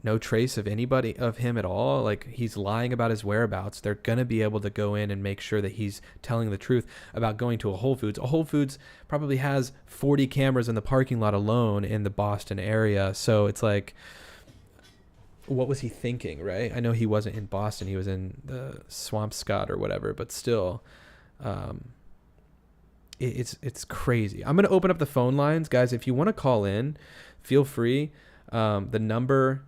no trace of anybody of him at all. Like, he's lying about his whereabouts. They're going to be able to go in and make sure that he's telling the truth about going to a Whole Foods. A Whole Foods probably has 40 cameras in the parking lot alone in the Boston area. So it's like, what was he thinking, right? I know he wasn't in Boston. He was in the Swampscott or whatever, but still, it's crazy. I'm going to open up the phone lines. Guys, if you want to call in, feel free. The number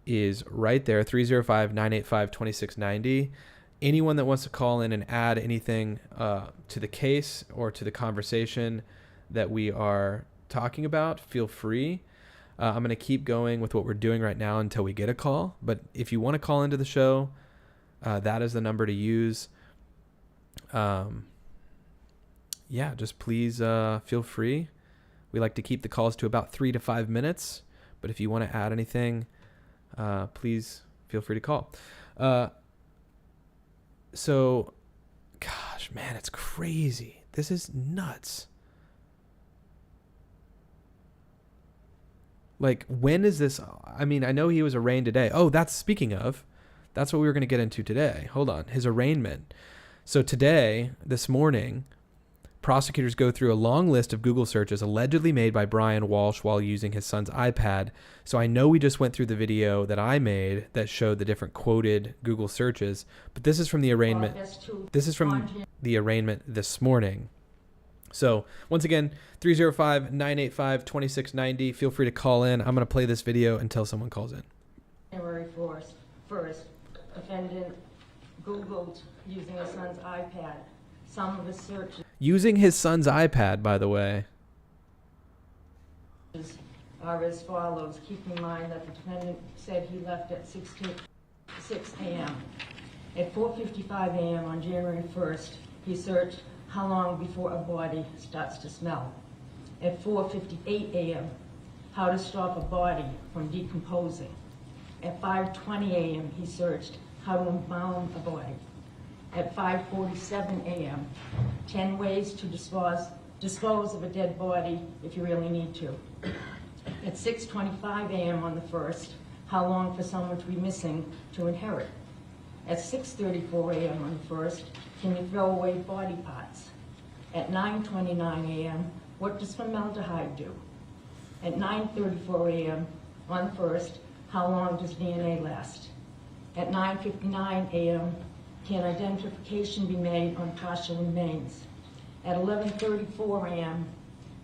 is right there, 305-985-2690. Anyone that wants to call in and add anything to the case or to the conversation that we are talking about, feel free. I'm going to keep going with what we're doing right now until we get a call. But if you want to call into the show, that is the number to use. Just please feel free. We like to keep the calls to about 3 to 5 minutes. But if you want to add anything, please feel free to call. So, gosh, man, it's crazy. This is nuts. Like, when is this? I mean, I know he was arraigned today. Oh, speaking of, that's what we were going to get into today. Hold on. His arraignment. So today, this morning, prosecutors go through a long list of Google searches allegedly made by Brian Walsh while using his son's iPad. So I know we just went through the video that I made that showed the different quoted Google searches, but this is from the arraignment. This is from the arraignment this morning. So once again, 305-985-2690. Feel free to call in. I'm going to play this video until someone calls in. January 1st, defendant Googled using his son's iPad. Some of his searches using his son's iPad, by the way, are as follows. Keep in mind that the defendant said he left at 6 a.m. At 4:55 a.m. on January 1st, he searched how long before a body starts to smell. At 4:58 a.m., how to stop a body from decomposing. At 5:20 a.m., he searched how to embalm a body. At 5:47 a.m., 10 ways to dispose of a dead body if you really need to. At 6:25 a.m. on the 1st, how long for someone to be missing to inherit. At 6:34 a.m. on the 1st, can you throw away body parts? At 9:29 a.m., what does formaldehyde do? At 9:34 a.m. on the 1st, how long does DNA last? At 9:59 a.m., can identification be made on partial remains? At 11:34 a.m.,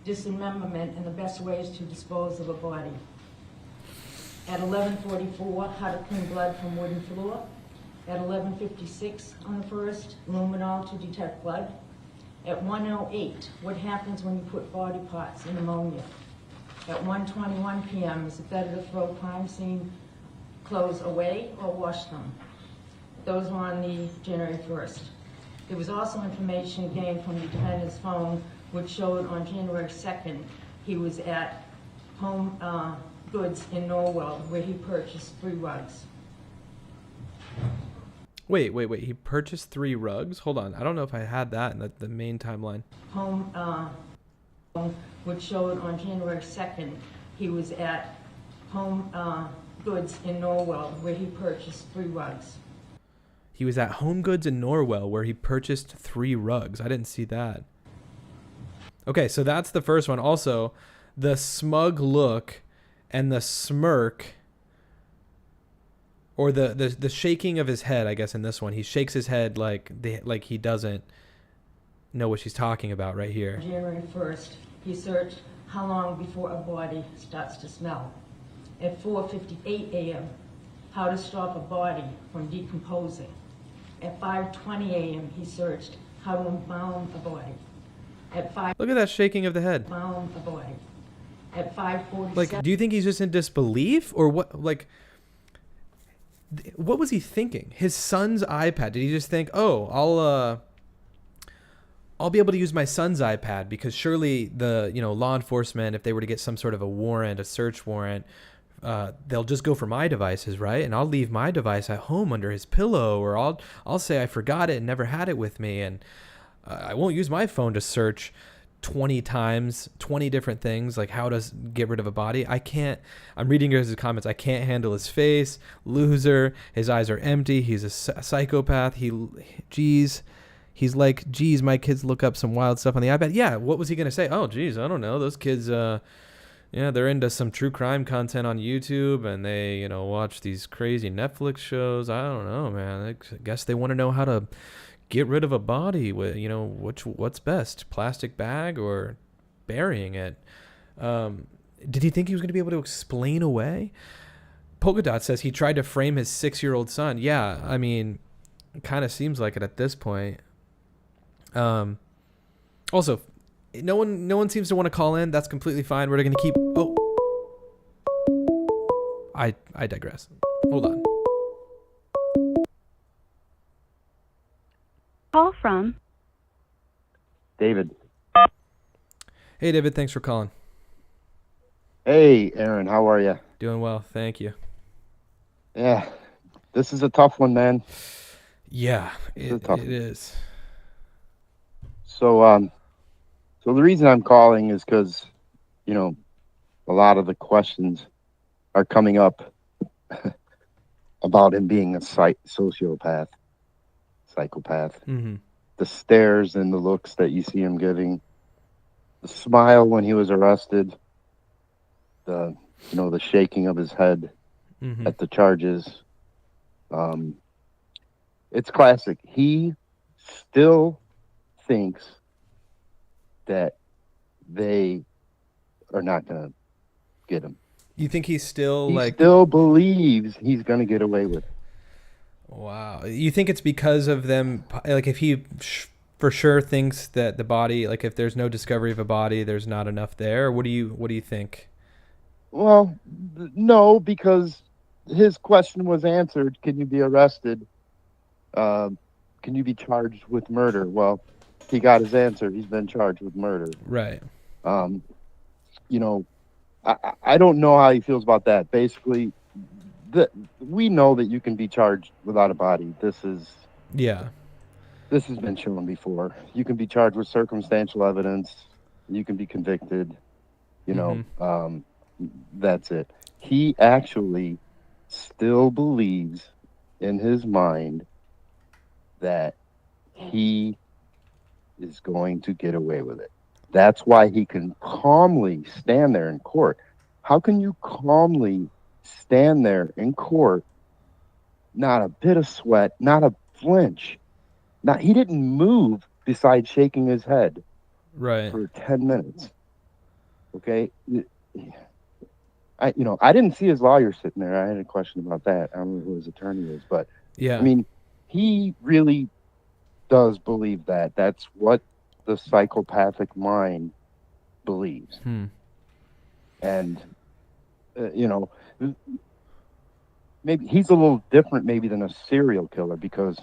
dismemberment and the best ways to dispose of a body. At 11:44, how to clean blood from wooden floor. At 11:56 on the 1st, luminol to detect blood. At 1:08, what happens when you put body parts in ammonia? At 1:21 p.m., is it better to throw crime scene clothes away or wash them? Those were on the January 1st. There was also information gained from the defendant's phone, which showed on January 2nd, he was at Home Goods in Norwell, where he purchased 3 rugs. Wait. He purchased 3 rugs? Hold on. I don't know if I had that in the main timeline. Home, which showed on January 2nd, he was at Home Goods in Norwell, where he purchased 3 rugs. He was at Home Goods in Norwell, where he purchased 3 rugs. I didn't see that. Okay, so that's the first one. Also, the smug look and the smirk, or the shaking of his head, I guess, in this one. He shakes his head like he doesn't know what she's talking about right here. January 1st, he searched how long before a body starts to smell. At 4:58 a.m., how to stop a body from decomposing. At 5:20 a.m., he searched how to embalm a body. At 5, look at that shaking of the head. embalm a body. At 5:47, Like, do you think he's just in disbelief, or what? Like, what was he thinking? His son's iPad. Did he just think, oh, I'll be able to use my son's iPad because surely the law enforcement, if they were to get some sort of a warrant, a search warrant, they'll just go for my devices, right? And I'll leave my device at home under his pillow, or I'll say I forgot it and never had it with me, and I won't use my phone to search 20 times, 20 different things, like how to get rid of a body. I'm reading his comments. I can't handle his face, loser. His eyes are empty. He's a psychopath. Geez, my kids look up some wild stuff on the iPad. Yeah, what was he going to say? Oh, geez, I don't know. Those kids, yeah, they're into some true crime content on YouTube, and they, watch these crazy Netflix shows. I don't know, man. I guess they want to know how to get rid of a body with, what's best, plastic bag or burying it. Did he think he was going to be able to explain away? Polka Dot says he tried to frame his 6-year-old son. Yeah, I mean, it kind of seems like it at this point. Also, no one seems to want to call in. That's completely fine. We're going to keep. Oh, I digress. Hold on. Call from David. Hey, David. Thanks for calling. Hey, Aaron. How are you? Doing well. Thank you. Yeah. This is a tough one, man. Yeah, it is. So the reason I'm calling is because, a lot of the questions are coming up about him being a psychopath. Mm-hmm. The stares and the looks that you see him giving, the smile when he was arrested, the shaking of his head Mm-hmm. at the charges. It's classic. He still thinks that they are not going to get him. You think he's still He still believes he's going to get away with it. Wow. You think it's because of them, like if he for sure thinks that the body, like if there's no discovery of a body, there's not enough there? Or what do you think? Well, no, because his question was answered. Can you be arrested? Can you be charged with murder? Well, he got his answer. He's been charged with murder. Right. I don't know how he feels about that. Basically, we know that you can be charged without a body. This has been shown before. You can be charged with circumstantial evidence. You can be convicted. That's it. He actually still believes in his mind that he is going to get away with it. That's why he can calmly stand there in court. How can you calmly stand there in court, not a bit of sweat, not a flinch? He didn't move besides shaking his head for 10 minutes. Okay? I didn't see his lawyer sitting there. I had a question about that. I don't know who his attorney is, but yeah. I mean, he really does believe that. That's what the psychopathic mind believes. And, maybe he's a little different maybe than a serial killer, because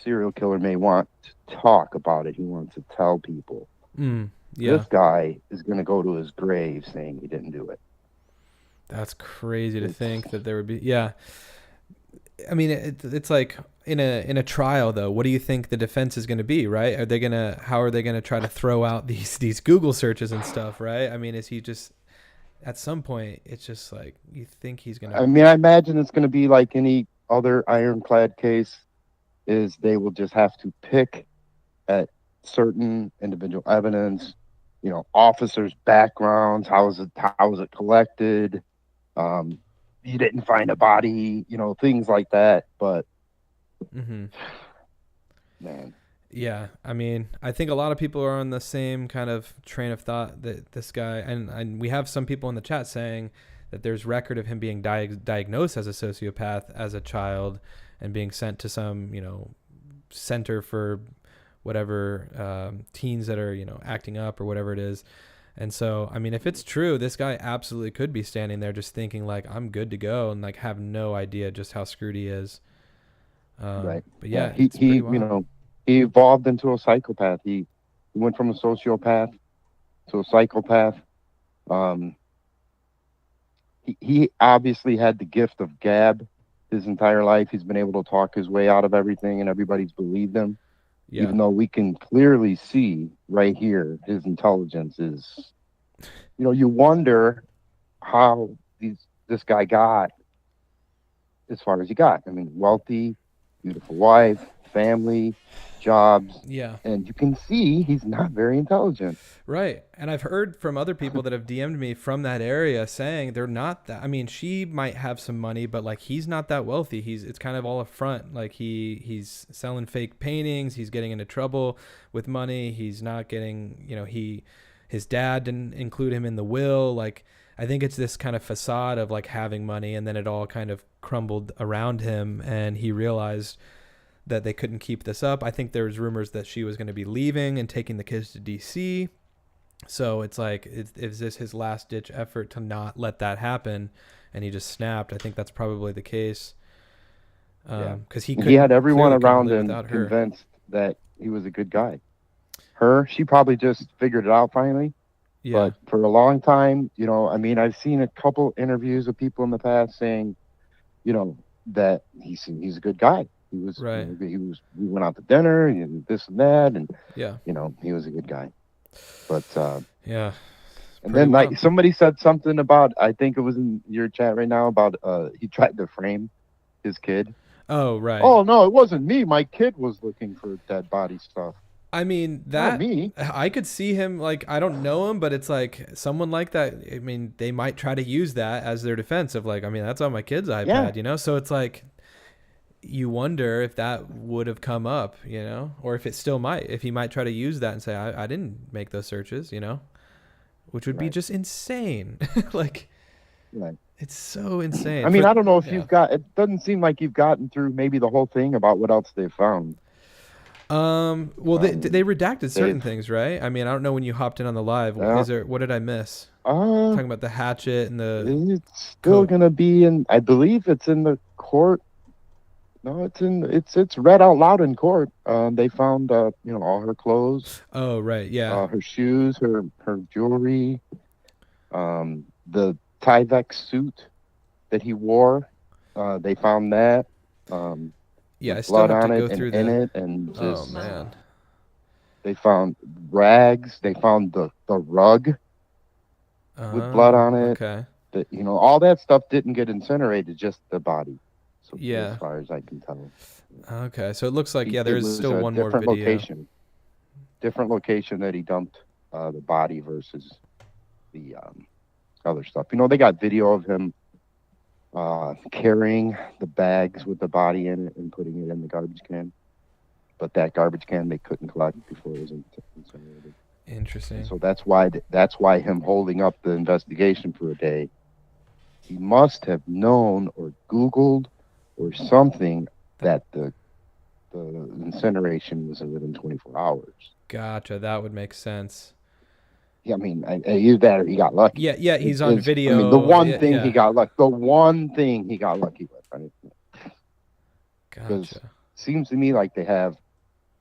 serial killer may want to talk about it. He wants to tell people. Yeah. This guy is going to go to his grave saying he didn't do it. That's crazy to think that there would be. Yeah. I mean, it's like in a trial though. What do you think the defense is going to be? Right? How are they going to try to throw out these Google searches and stuff? Right? I mean, is he just at some point? It's just like you think he's going to. I mean, I imagine it's going to be like any other ironclad case. Is they will just have to pick at certain individual evidence. Officers' backgrounds. How was it collected? You didn't find a body, things like that. But man, yeah, I mean, I think a lot of people are on the same kind of train of thought that this guy, and we have some people in the chat saying that there's record of him being diagnosed as a sociopath as a child and being sent to some, center for whatever teens that are, acting up or whatever it is. And so, I mean, if it's true, this guy absolutely could be standing there just thinking like, I'm good to go, and like have no idea just how screwed he is. Right. But yeah, he he evolved into a psychopath. He went from a sociopath to a psychopath. He obviously had the gift of gab his entire life. He's been able to talk his way out of everything, and everybody's believed him. Yeah. Even though we can clearly see right here his intelligence is, you wonder how this guy got as far as he got. I mean, wealthy, beautiful wife, family, jobs, Yeah. and you can see he's not very intelligent. Right. And I've heard from other people that have DM'd me from that area saying they're not that. I mean, she might have some money, but like he's not that wealthy. It's kind of all a front. Like he's selling fake paintings. He's getting into trouble with money. He's not getting, his dad didn't include him in the will. Like, I think it's this kind of facade of like having money, and then it all kind of crumbled around him, and he realized that they couldn't keep this up. I think there's rumors that she was going to be leaving and taking the kids to DC. So it's like, is this his last ditch effort to not let that happen? And he just snapped. I think that's probably the case. Because he had everyone clearly couldn't around live him without her. convinced that he was a good guy. She probably just figured it out finally. Yeah. But for a long time, I mean, I've seen a couple interviews of people in the past saying, that he's a good guy. He was, right. We went out to dinner and this and that, and yeah, he was a good guy. But yeah. And then like somebody said something about, I think it was in your chat right now, about he tried to frame his kid. Oh, right. Oh no, it wasn't me. My kid was looking for dead body stuff. I mean, Not me. I could see him, like, I don't know him, but it's like someone like that. I mean, they might try to use that as their defense of like, I mean, that's on my kid's iPad, So it's like, you wonder if that would have come up, or if it still might, if he might try to use that and say, I didn't make those searches, which would be just insane. Like, it's so insane. I mean, I don't know if it doesn't seem like you've gotten through maybe the whole thing about what else they found. Well, they redacted certain things, right? I mean, I don't know when you hopped in on the live. What did I miss? Talking about the hatchet and the. It's still gonna be in. I believe it's in the court. No, it's read out loud in court. They found all her clothes. Oh right, yeah. Her shoes, her jewelry, the Tyvek suit that he wore. They found that. Yeah, I still have to go through in it, and just, oh man, they found rags. They found the rug with blood on it. Okay, all that stuff didn't get incinerated, just the body. So as far as I can tell. Okay, so it looks like there's still one more video. Different location that he dumped the body versus the other stuff. They got video of him carrying the bags with the body in it and putting it in the garbage can. But that garbage can they couldn't collect before it was incinerated. Interesting. And so that's why him holding up the investigation for a day. He must have known or Googled or something that the incineration was within 24 hours. Gotcha. That would make sense. Yeah, I mean, either that or he got lucky. Yeah, he's on video. I mean, the one thing he got lucky. The one thing he got lucky with. I mean, gotcha. Seems to me like they have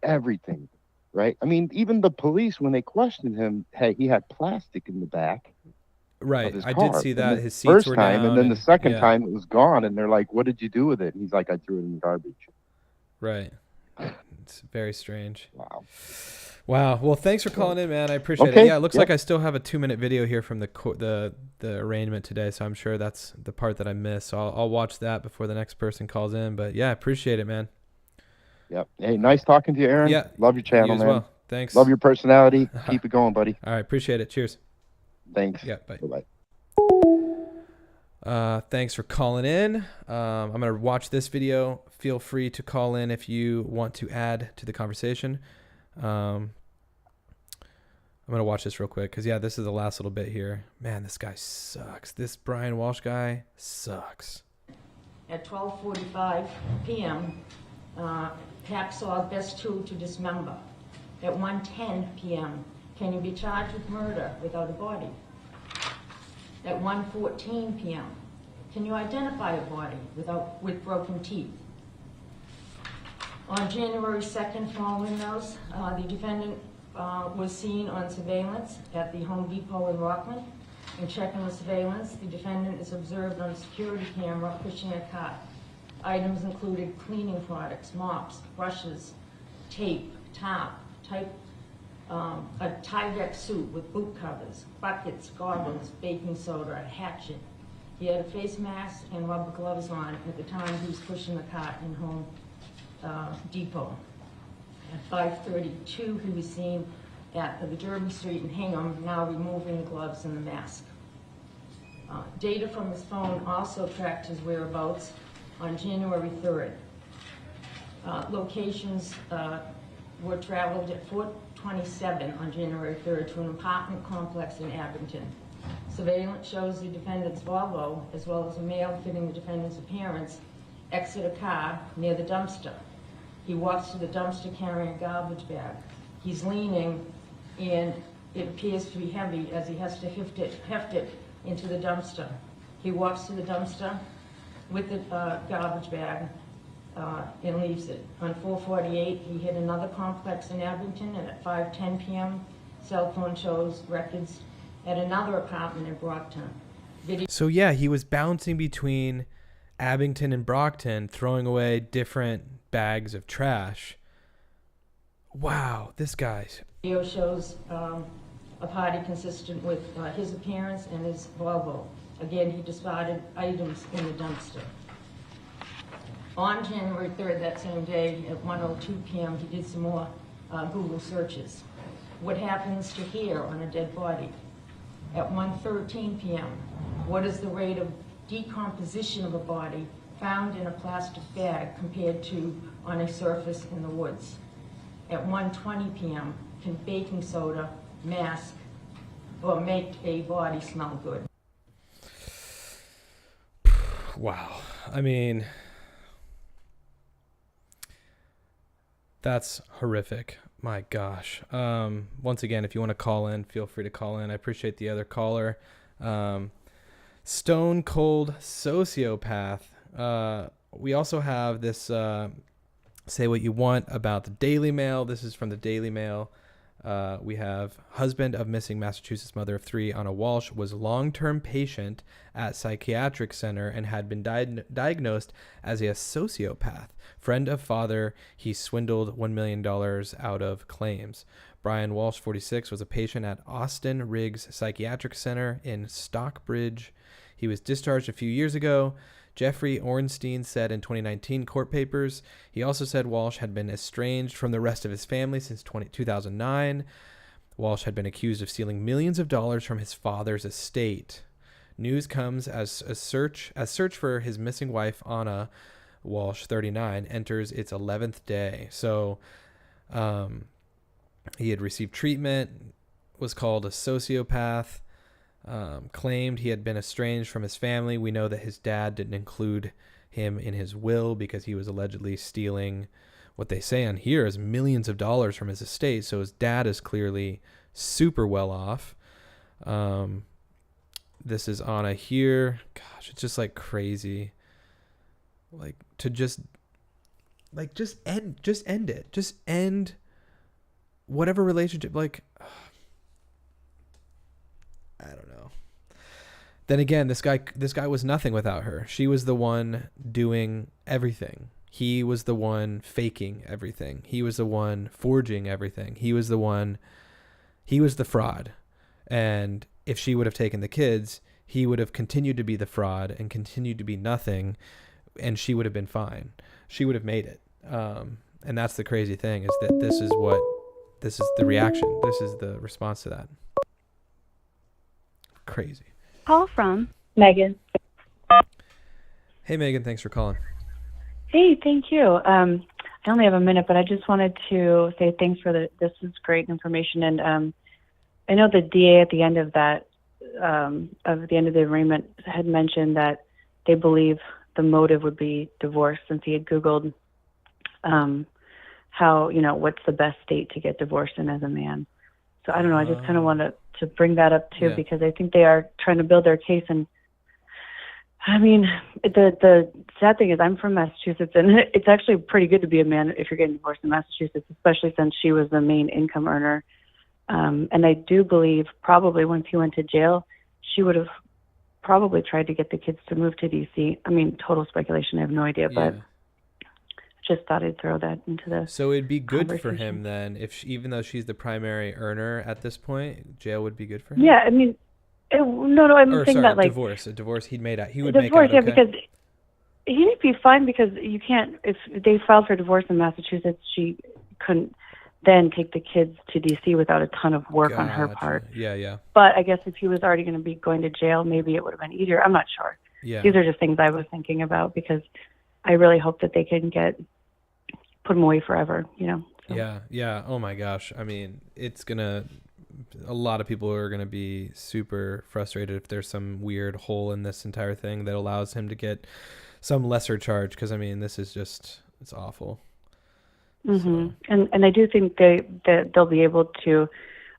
everything, right? I mean, even the police, when they questioned him, hey, he had plastic in the back. Right, of his I car. did see that. His seats first were time, down, and then the second time it was gone, and they're like, "What did you do with it?" And he's like, "I threw it in the garbage." Right. It's very strange. Wow. Well, thanks for calling in, man. I appreciate it. Yeah, it looks like I still have a 2-minute video here from the arraignment today, so I'm sure that's the part that I missed. So I'll watch that before the next person calls in. But yeah, I appreciate it, man. Yep. Hey, nice talking to you, Aaron. Yeah. Love your channel, you as man. Well. Thanks. Love your personality. Keep it going, buddy. All right, appreciate it. Cheers. Thanks. Yeah, bye. Bye-bye. Thanks for calling in. I'm going to watch this video. Feel free to call in if you want to add to the conversation. I'm going to watch this real quick because, this is the last little bit here. Man, this guy sucks. This Brian Walsh guy sucks. At 12:45 p.m., hacksaw best tool to dismember. At 1:10 p.m., can you be charged with murder without a body? At 1:14 p.m., can you identify a body with broken teeth? On January 2nd, following those, the defendant was seen on surveillance at the Home Depot in Rockland. In checking the surveillance, the defendant is observed on a security camera pushing a cart. Items included cleaning products, mops, brushes, tape, top, a Tyvek suit with boot covers, buckets, goggles, baking soda, a hatchet. He had a face mask and rubber gloves on at the time he was pushing the cart in Home Depot. At 5:32, he was seen at the Derby Street in Hingham, now removing the gloves and the mask. Data from his phone also tracked his whereabouts on January 3rd. Locations were traveled at 4:27 on January 3rd to an apartment complex in Abington. Surveillance shows the defendant's Volvo, as well as a male fitting the defendant's appearance, exit a car near the dumpster. He walks to the dumpster carrying a garbage bag. He's leaning, and it appears to be heavy as he has to heft it into the dumpster. He walks to the dumpster with the garbage bag and leaves it. On 4:48, he hit another complex in Abington, and at 5:10 p.m., cell phone shows records at another apartment in Brockton. So yeah, he was bouncing between Abington and Brockton, throwing away different bags of trash. Wow, this guy's... Video shows a party consistent with his appearance and his Volvo. Again, he discarded items in the dumpster. On January 3rd, that same day, at 1:02 p.m., he did some more Google searches. What happens to hair on a dead body? At 1:13 p.m., what is the rate of decomposition of a body found in a plastic bag compared to on a surface in the woods? At 1:20 p.m., can baking soda mask or make a body smell good? Wow. I mean, that's horrific. My gosh. Once again, if you want to call in, feel free to call in. I appreciate the other caller. Stone cold sociopath. We also have this say what you want about the Daily Mail. This is from the Daily Mail. We have husband of missing Massachusetts mother of 3, Anna Walsh, was long-term patient at psychiatric center and had been diagnosed as a sociopath. Friend of father, he swindled $1 million out of claims. Brian Walsh, 46, was a patient at Austin Riggs Psychiatric Center in Stockbridge. He was discharged a few years ago. Jeffrey Ornstein said in 2019 court papers. He also said Walsh had been estranged from the rest of his family since 2009. Walsh had been accused of stealing millions of dollars from his father's estate. News comes as search for his missing wife, Anna Walsh, 39, enters its 11th day. So he had received treatment, was called a sociopath. Claimed he had been estranged from his family. We know that his dad didn't include him in his will because he was allegedly stealing what they say on here is millions of dollars from his estate. So his dad is clearly super well off. This is Anna here. Gosh, it's just like crazy. Like to just end it. Just end whatever relationship. Like, I don't know. Then again, this guy was nothing without her. She was the one doing everything. He was the one faking everything. He was the one forging everything. He was the fraud. And if she would have taken the kids, he would have continued to be the fraud and continued to be nothing, and she would have been fine. She would have made it. And that's the crazy thing, is that this is the reaction. This is the response to that. Crazy. Call from Megan. Hey, Megan, thanks for calling. Hey, thank you. I only have a minute, but I just wanted to say thanks for this is great information. And I know the DA at the end of that, of the end of the arraignment, had mentioned that they believe the motive would be divorce, since he had Googled how, what's the best state to get divorced in as a man. So I don't know. I just kind of wanted to bring that up too, because I think they are trying to build their case. And I mean, the sad thing is I'm from Massachusetts, and it's actually pretty good to be a man if you're getting divorced in Massachusetts, especially since she was the main income earner. And I do believe probably once he went to jail, she would have probably tried to get the kids to move to DC. I mean, total speculation. I have no idea, but just thought I'd throw that into the So it'd be good for conversation. him then, if even though she's the primary earner at this point, jail would be good for him. Yeah, I mean, no, I'm Or saying sorry, that like divorce. A divorce he would make divorce, out yeah, okay. because he'd be fine because you can't. If they filed for divorce in Massachusetts, she couldn't then take the kids to DC without a ton of work on her Gotcha. part. Yeah. But I guess if he was already going to be going to jail, maybe it would have been easier. I'm not sure. Yeah. These are just things I was thinking about because I really hope that they can put him away forever, So. Yeah. Oh my gosh. I mean, a lot of people are gonna be super frustrated if there's some weird hole in this entire thing that allows him to get some lesser charge. Because I mean, this is just, it's awful. Mm-hmm. So. And I do think that they'll be able to.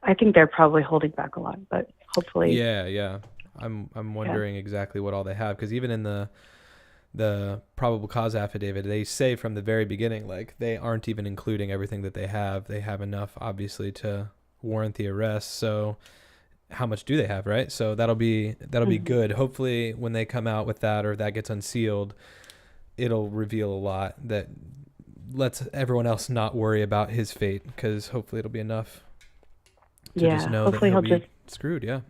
I think they're probably holding back a lot, but hopefully. Yeah. I'm wondering exactly what all they have, because even in the probable cause affidavit, they say from the very beginning, like, they aren't even including everything that they have. They have enough, obviously, to warrant the arrest. So how much do they have, right? So that'll be good. Hopefully when they come out with that, or that gets unsealed, it'll reveal a lot that lets everyone else not worry about his fate, because hopefully it'll be enough to just know that he'll be screwed. Yeah.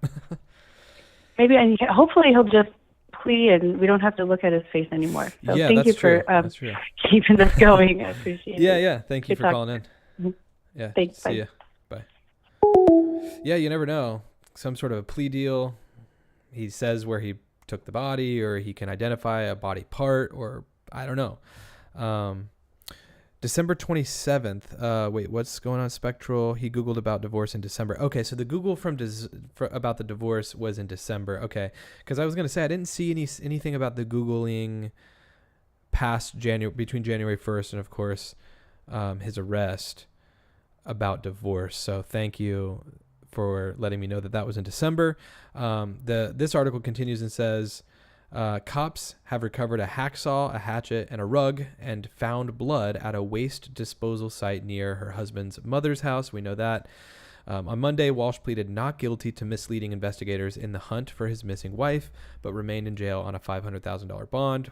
Maybe, and hopefully he'll just plea and we don't have to look at his face anymore. So yeah, thank you for keeping this going. I appreciate it. Yeah. Thank you for calling in. Mm-hmm. Yeah. Thanks. See ya. Bye. Yeah, you never know. Some sort of a plea deal. He says where he took the body, or he can identify a body part, or I don't know. December 27th. Wait, what's going on? Spectral. He Googled about divorce in December. Okay, so the Google about the divorce was in December. Okay, because I was gonna say I didn't see anything about the Googling past between January 1st and of course his arrest about divorce. So thank you for letting me know that was in December. This article continues and says, cops have recovered a hacksaw, a hatchet, and a rug, and found blood at a waste disposal site near her husband's mother's house. We know that. On Monday, Walsh pleaded not guilty to misleading investigators in the hunt for his missing wife, but remained in jail on a $500,000 bond.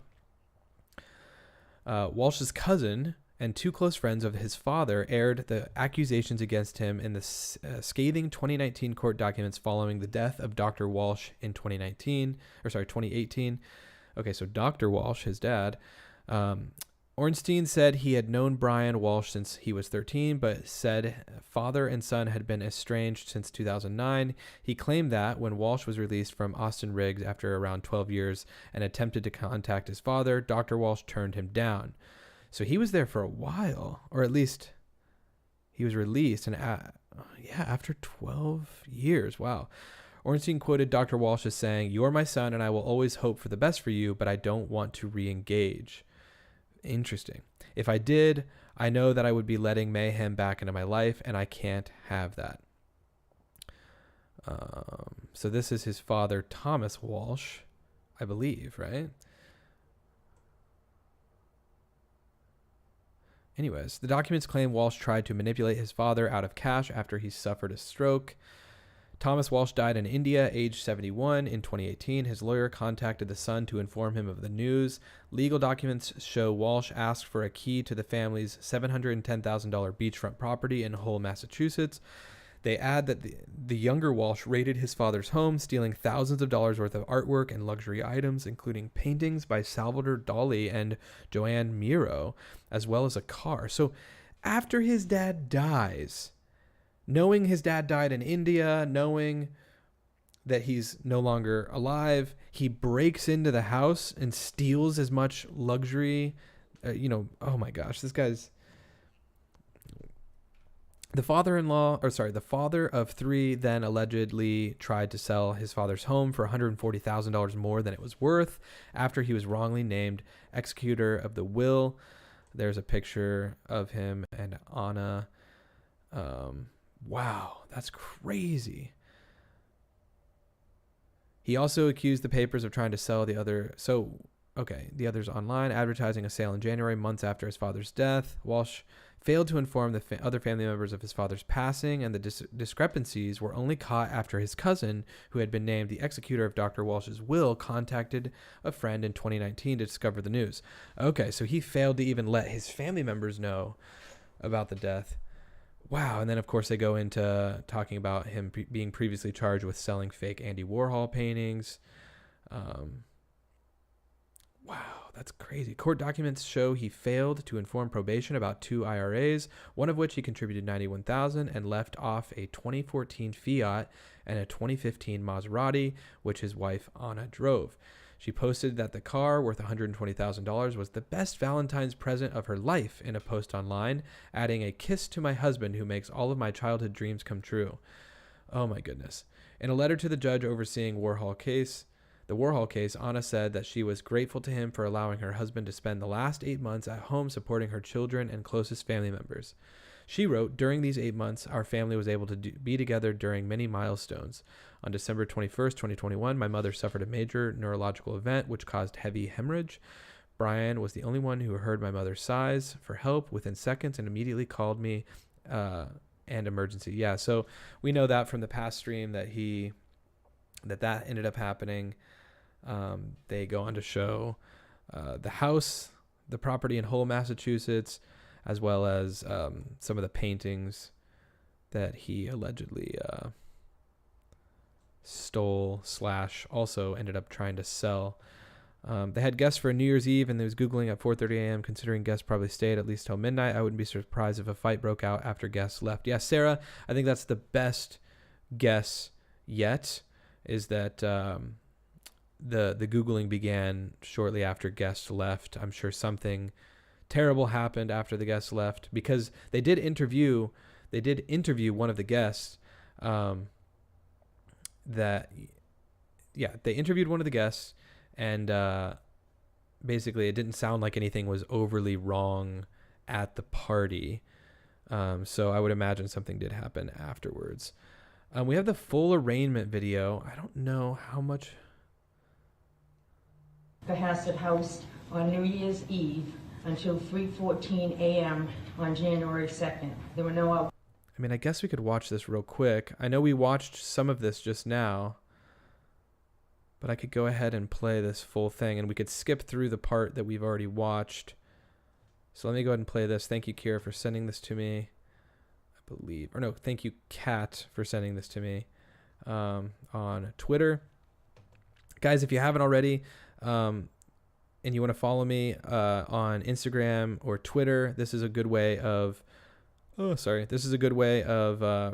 Walsh's cousin and two close friends of his father aired the accusations against him in the scathing 2019 court documents following the death of Dr. Walsh in 2018. Okay, so Dr. Walsh, his dad, Ornstein said he had known Brian Walsh since he was 13, but said father and son had been estranged since 2009. He claimed that when Walsh was released from Austin Riggs after around 12 years and attempted to contact his father, Dr. Walsh turned him down. So he was there for a while, or at least he was released, and after 12 years. Wow. Ornstein quoted Dr. Walsh as saying, "You're my son, and I will always hope for the best for you, but I don't want to re-engage." Interesting. If I did, I know that I would be letting mayhem back into my life, and I can't have that. So this is his father, Thomas Walsh, I believe, right? Anyways, the documents claim Walsh tried to manipulate his father out of cash after he suffered a stroke. Thomas Walsh died in India, age 71, in 2018. His lawyer contacted the son to inform him of the news. Legal documents show Walsh asked for a key to the family's $710,000 beachfront property in Hull, Massachusetts. They add that the younger Walsh raided his father's home, stealing thousands of dollars worth of artwork and luxury items, including paintings by Salvador Dali and Joan Miro, as well as a car. So after his dad dies, knowing his dad died in India, knowing that he's no longer alive, he breaks into the house and steals as much luxury. Oh my gosh, this guy's... The father of three then allegedly tried to sell his father's home for $140,000 more than it was worth after he was wrongly named executor of the will. There's a picture of him and Anna. Wow, that's crazy. He also accused the papers of trying to sell the other. So Okay, the other's online, advertising a sale in January, months after his father's death. Walsh failed to inform the other family members of his father's passing, and the discrepancies were only caught after his cousin, who had been named the executor of Dr. Walsh's will, contacted a friend in 2019 to discover the news. Okay, so he failed to even let his family members know about the death. Wow, and then of course they go into talking about him being previously charged with selling fake Andy Warhol paintings. Wow, that's crazy. Court documents show he failed to inform probation about 2 IRAs, one of which he contributed $91,000 and left off a 2014 Fiat and a 2015 Maserati, which his wife Anna drove. She posted that the car, worth $120,000, was the best Valentine's present of her life in a post online, adding a kiss to my husband who makes all of my childhood dreams come true. Oh my goodness. In a letter to the judge overseeing the Warhol case, Anna said that she was grateful to him for allowing her husband to spend the last 8 months at home supporting her children and closest family members. She wrote, during these 8 months, our family was able to be together during many milestones. On December 21st, 2021, my mother suffered a major neurological event which caused heavy hemorrhage. Brian was the only one who heard my mother's sighs for help within seconds and immediately called me and emergency. Yeah, so we know that from the past stream that that ended up happening. They go on to show the house, the property in Hull, Massachusetts, as well as some of the paintings that he allegedly stole / also ended up trying to sell. They had guests for New Year's Eve, and they was Googling at 4:30 a.m., considering guests probably stayed at least till midnight. I wouldn't be surprised if a fight broke out after guests left. Yeah, Sarah, I think that's the best guess yet, is that the Googling began shortly after guests left. I'm sure something terrible happened after the guests left, because they did interview one of the guests. They interviewed one of the guests, and basically it didn't sound like anything was overly wrong at the party. So I would imagine something did happen afterwards. We have the full arraignment video. I don't know how much. The Hassett House on New Year's Eve until 3:14 a.m. on January 2nd. There were no. I mean, I guess we could watch this real quick. I know we watched some of this just now, but I could go ahead and play this full thing, and we could skip through the part that we've already watched. So let me go ahead and play this. Thank you, Kira, for sending this to me. I believe, or no, thank you, Kat, for sending this to me on Twitter. Guys, if you haven't already, and you want to follow me on Instagram or Twitter, this is a good way of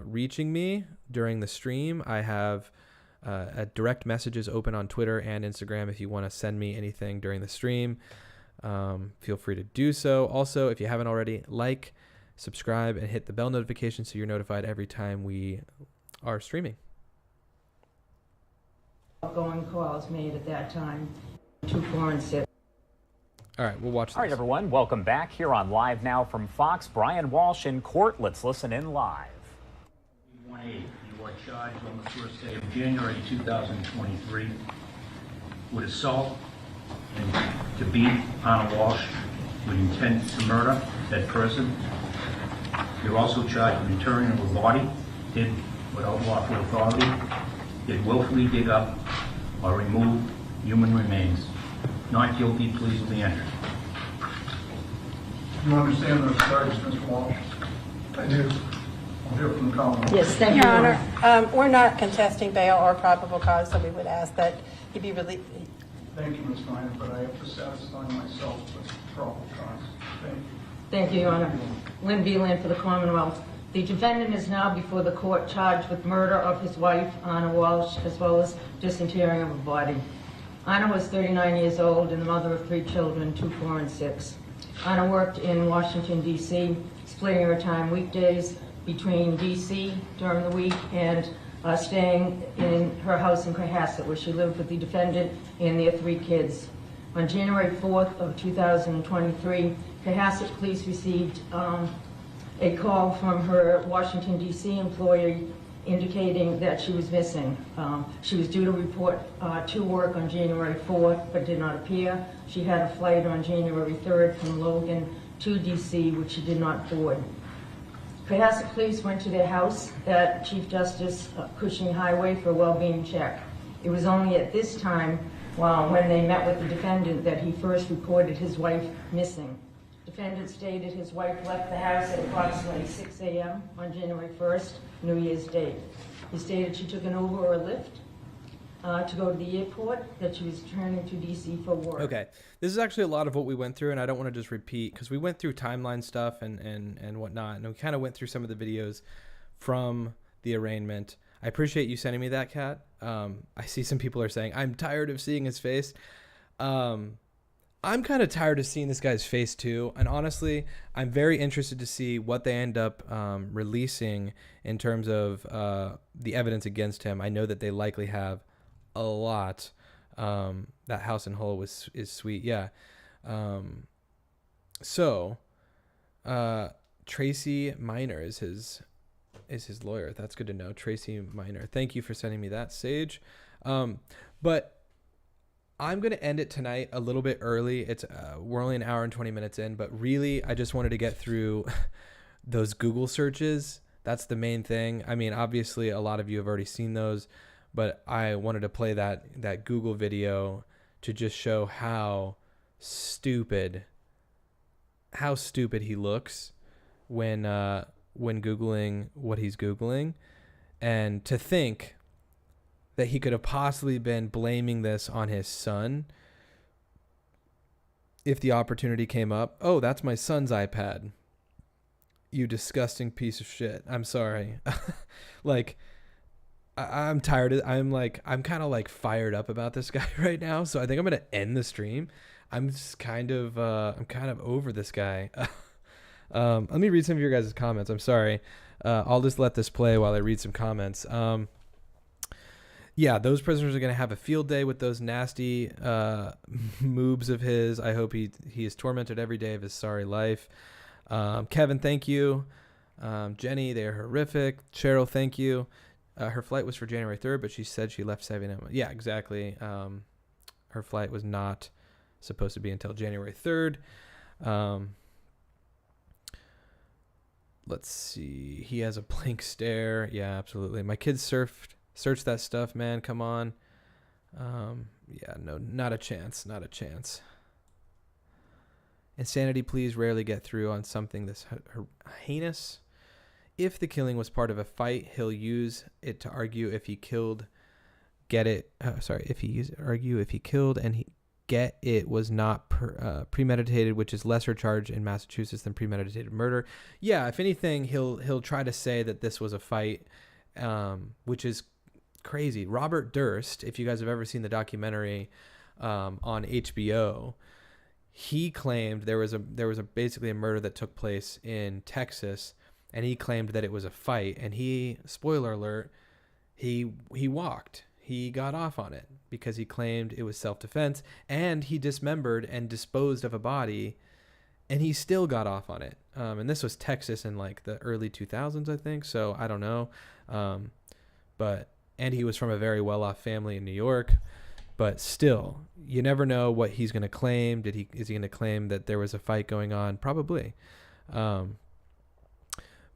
reaching me during the stream. I have direct messages open on Twitter and Instagram. If you want to send me anything during the stream, feel free to do so. Also, if you haven't already, like, subscribe, and hit the bell notification so you're notified every time we are streaming. Outgoing calls made at that time, 2, 4, and 6. All right, we'll watch this. All right, everyone, welcome back here on Live Now from Fox. Brian Walsh in court. Let's listen in live. 180, you are charged on the first day of January 2023 with assault and to beat Anna Walsh with intent to murder that person. You're also charged with interring of a body, did without lawful authority, did willfully dig up or remove human remains. Not guilty, pleas will be entered. You understand those charges, Mr. Walsh? I do. I'll hear from the Commonwealth. Yes, thank you, Your Honor, we're not contesting bail or probable cause, so we would ask that he be released. Thank you, Ms. Ryan, but I have to satisfy myself with probable cause. Thank you. Thank you, Your Honor. Lynn Beeland for the Commonwealth. The defendant is now before the court charged with murder of his wife, Anna Walsh, as well as disinterring of a body. Anna was 39 years old and the mother of 3 children, 2, 4, and 6. Anna worked in Washington, D.C., splitting her time weekdays between D.C. during the week and staying in her house in Cohasset, where she lived with the defendant and their 3 kids. On January 4th of 2023, Cohasset police received a call from her Washington, D.C. employee indicating that she was missing. She was due to report to work on January 4th, but did not appear. She had a flight on January 3rd from Logan to DC, which she did not board. Cohasset Police went to their house at Chief Justice Cushing Highway for a well-being check. It was only at this time, when they met with the defendant, that he first reported his wife missing. Defendant stated his wife left the house at approximately 6 a.m. on January 1st, New Year's Day. He stated she took an Uber or a Lyft to go to the airport, that she was returning to DC for work. Okay, this is actually a lot of what we went through, and I don't want to just repeat, because we went through timeline stuff and whatnot, and we kind of went through some of the videos from the arraignment. I appreciate you sending me that, Kat. I see some people are saying, I'm tired of seeing his face. I'm kind of tired of seeing this guy's face too, and honestly, I'm very interested to see what they end up releasing in terms of the evidence against him. I know that they likely have a lot. That house in Hull is sweet, yeah. So Tracy Minor is his lawyer. That's good to know. Tracy Minor. Thank you for sending me that, Sage. But I'm going to end it tonight a little bit early. We're only an hour and 20 minutes in, but really I just wanted to get through those Google searches. That's the main thing. I mean, obviously a lot of you have already seen those, but I wanted to play that Google video to just show how stupid he looks when Googling what he's Googling, and to think that he could have possibly been blaming this on his son if the opportunity came up. Oh, that's my son's iPad. You disgusting piece of shit. I'm sorry. Like, I'm tired of, I'm kind of like fired up about this guy right now. So I think I'm going to end the stream. I'm just kind of over this guy. Let me read some of your guys' comments. I'm sorry. I'll just let this play while I read some comments. Yeah, those prisoners are going to have a field day with those nasty moobs of his. I hope he is tormented every day of his sorry life. Kevin, thank you. Jenny, they're horrific. Cheryl, thank you. Her flight was for January 3rd, but she said she left 7 a.m. Yeah, exactly. Her flight was not supposed to be until January 3rd. Let's see. He has a blank stare. Yeah, absolutely. My kids search that stuff, man. Come on. Yeah, no, not a chance. Not a chance. Insanity pleas rarely get through on something this heinous. If the killing was part of a fight, he'll use it to argue if he killed. Argue if he killed and it was not premeditated, which is lesser charge in Massachusetts than premeditated murder. Yeah, if anything, he'll try to say that this was a fight, which is crazy. Robert Durst, if you guys have ever seen the documentary on HBO, he claimed there was basically a murder that took place in Texas, and he claimed that it was a fight, and spoiler alert, he walked. He got off on it because he claimed it was self-defense, and he dismembered and disposed of a body, and he still got off on it. And this was Texas in like the early 2000s, I think. So I don't know. And he was from a very well-off family in New York, but still, you never know what he's going to claim. Is he going to claim that there was a fight going on? Probably.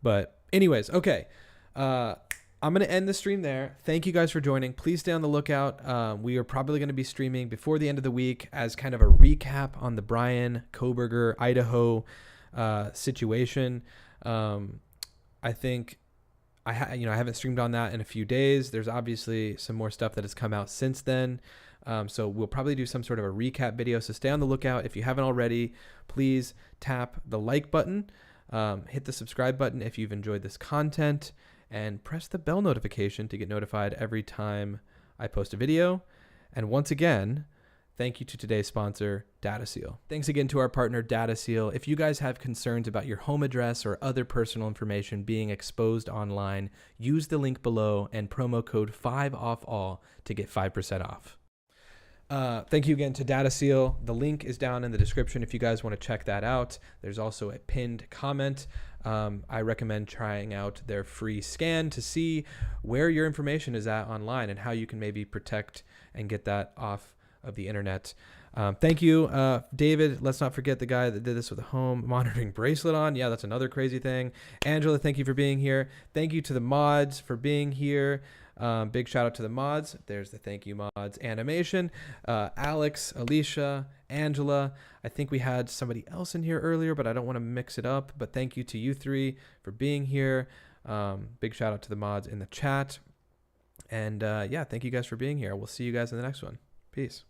But anyways, okay. I'm going to end the stream there. Thank you guys for joining. Please stay on the lookout. We are probably going to be streaming before the end of the week as kind of a recap on the Brian Kohberger, Idaho situation. I think I haven't streamed on that in a few days. There's obviously some more stuff that has come out since then. So we'll probably do some sort of a recap video. So stay on the lookout. If you haven't already, please tap the like button, hit the subscribe button if you've enjoyed this content, and press the bell notification to get notified every time I post a video. And once again, thank you to today's sponsor, DataSeal. Thanks again to our partner, DataSeal. If you guys have concerns about your home address or other personal information being exposed online, use the link below and promo code 5OFFALL to get 5% off. Thank you again to Data Seal. The link is down in the description if you guys want to check that out. There's also a pinned comment. I recommend trying out their free scan to see where your information is at online and how you can maybe protect and get that off of the internet. Thank you, David. Let's not forget the guy that did this with a home monitoring bracelet on. Yeah, that's another crazy thing. Angela, thank you for being here. Thank you to the mods for being here. Big shout out to the mods. There's the thank you mods animation. Alex, Alicia, Angela. I think we had somebody else in here earlier, but I don't want to mix it up. But thank you to you three for being here. Big shout out to the mods in the chat. And yeah, thank you guys for being here. We'll see you guys in the next one. Peace.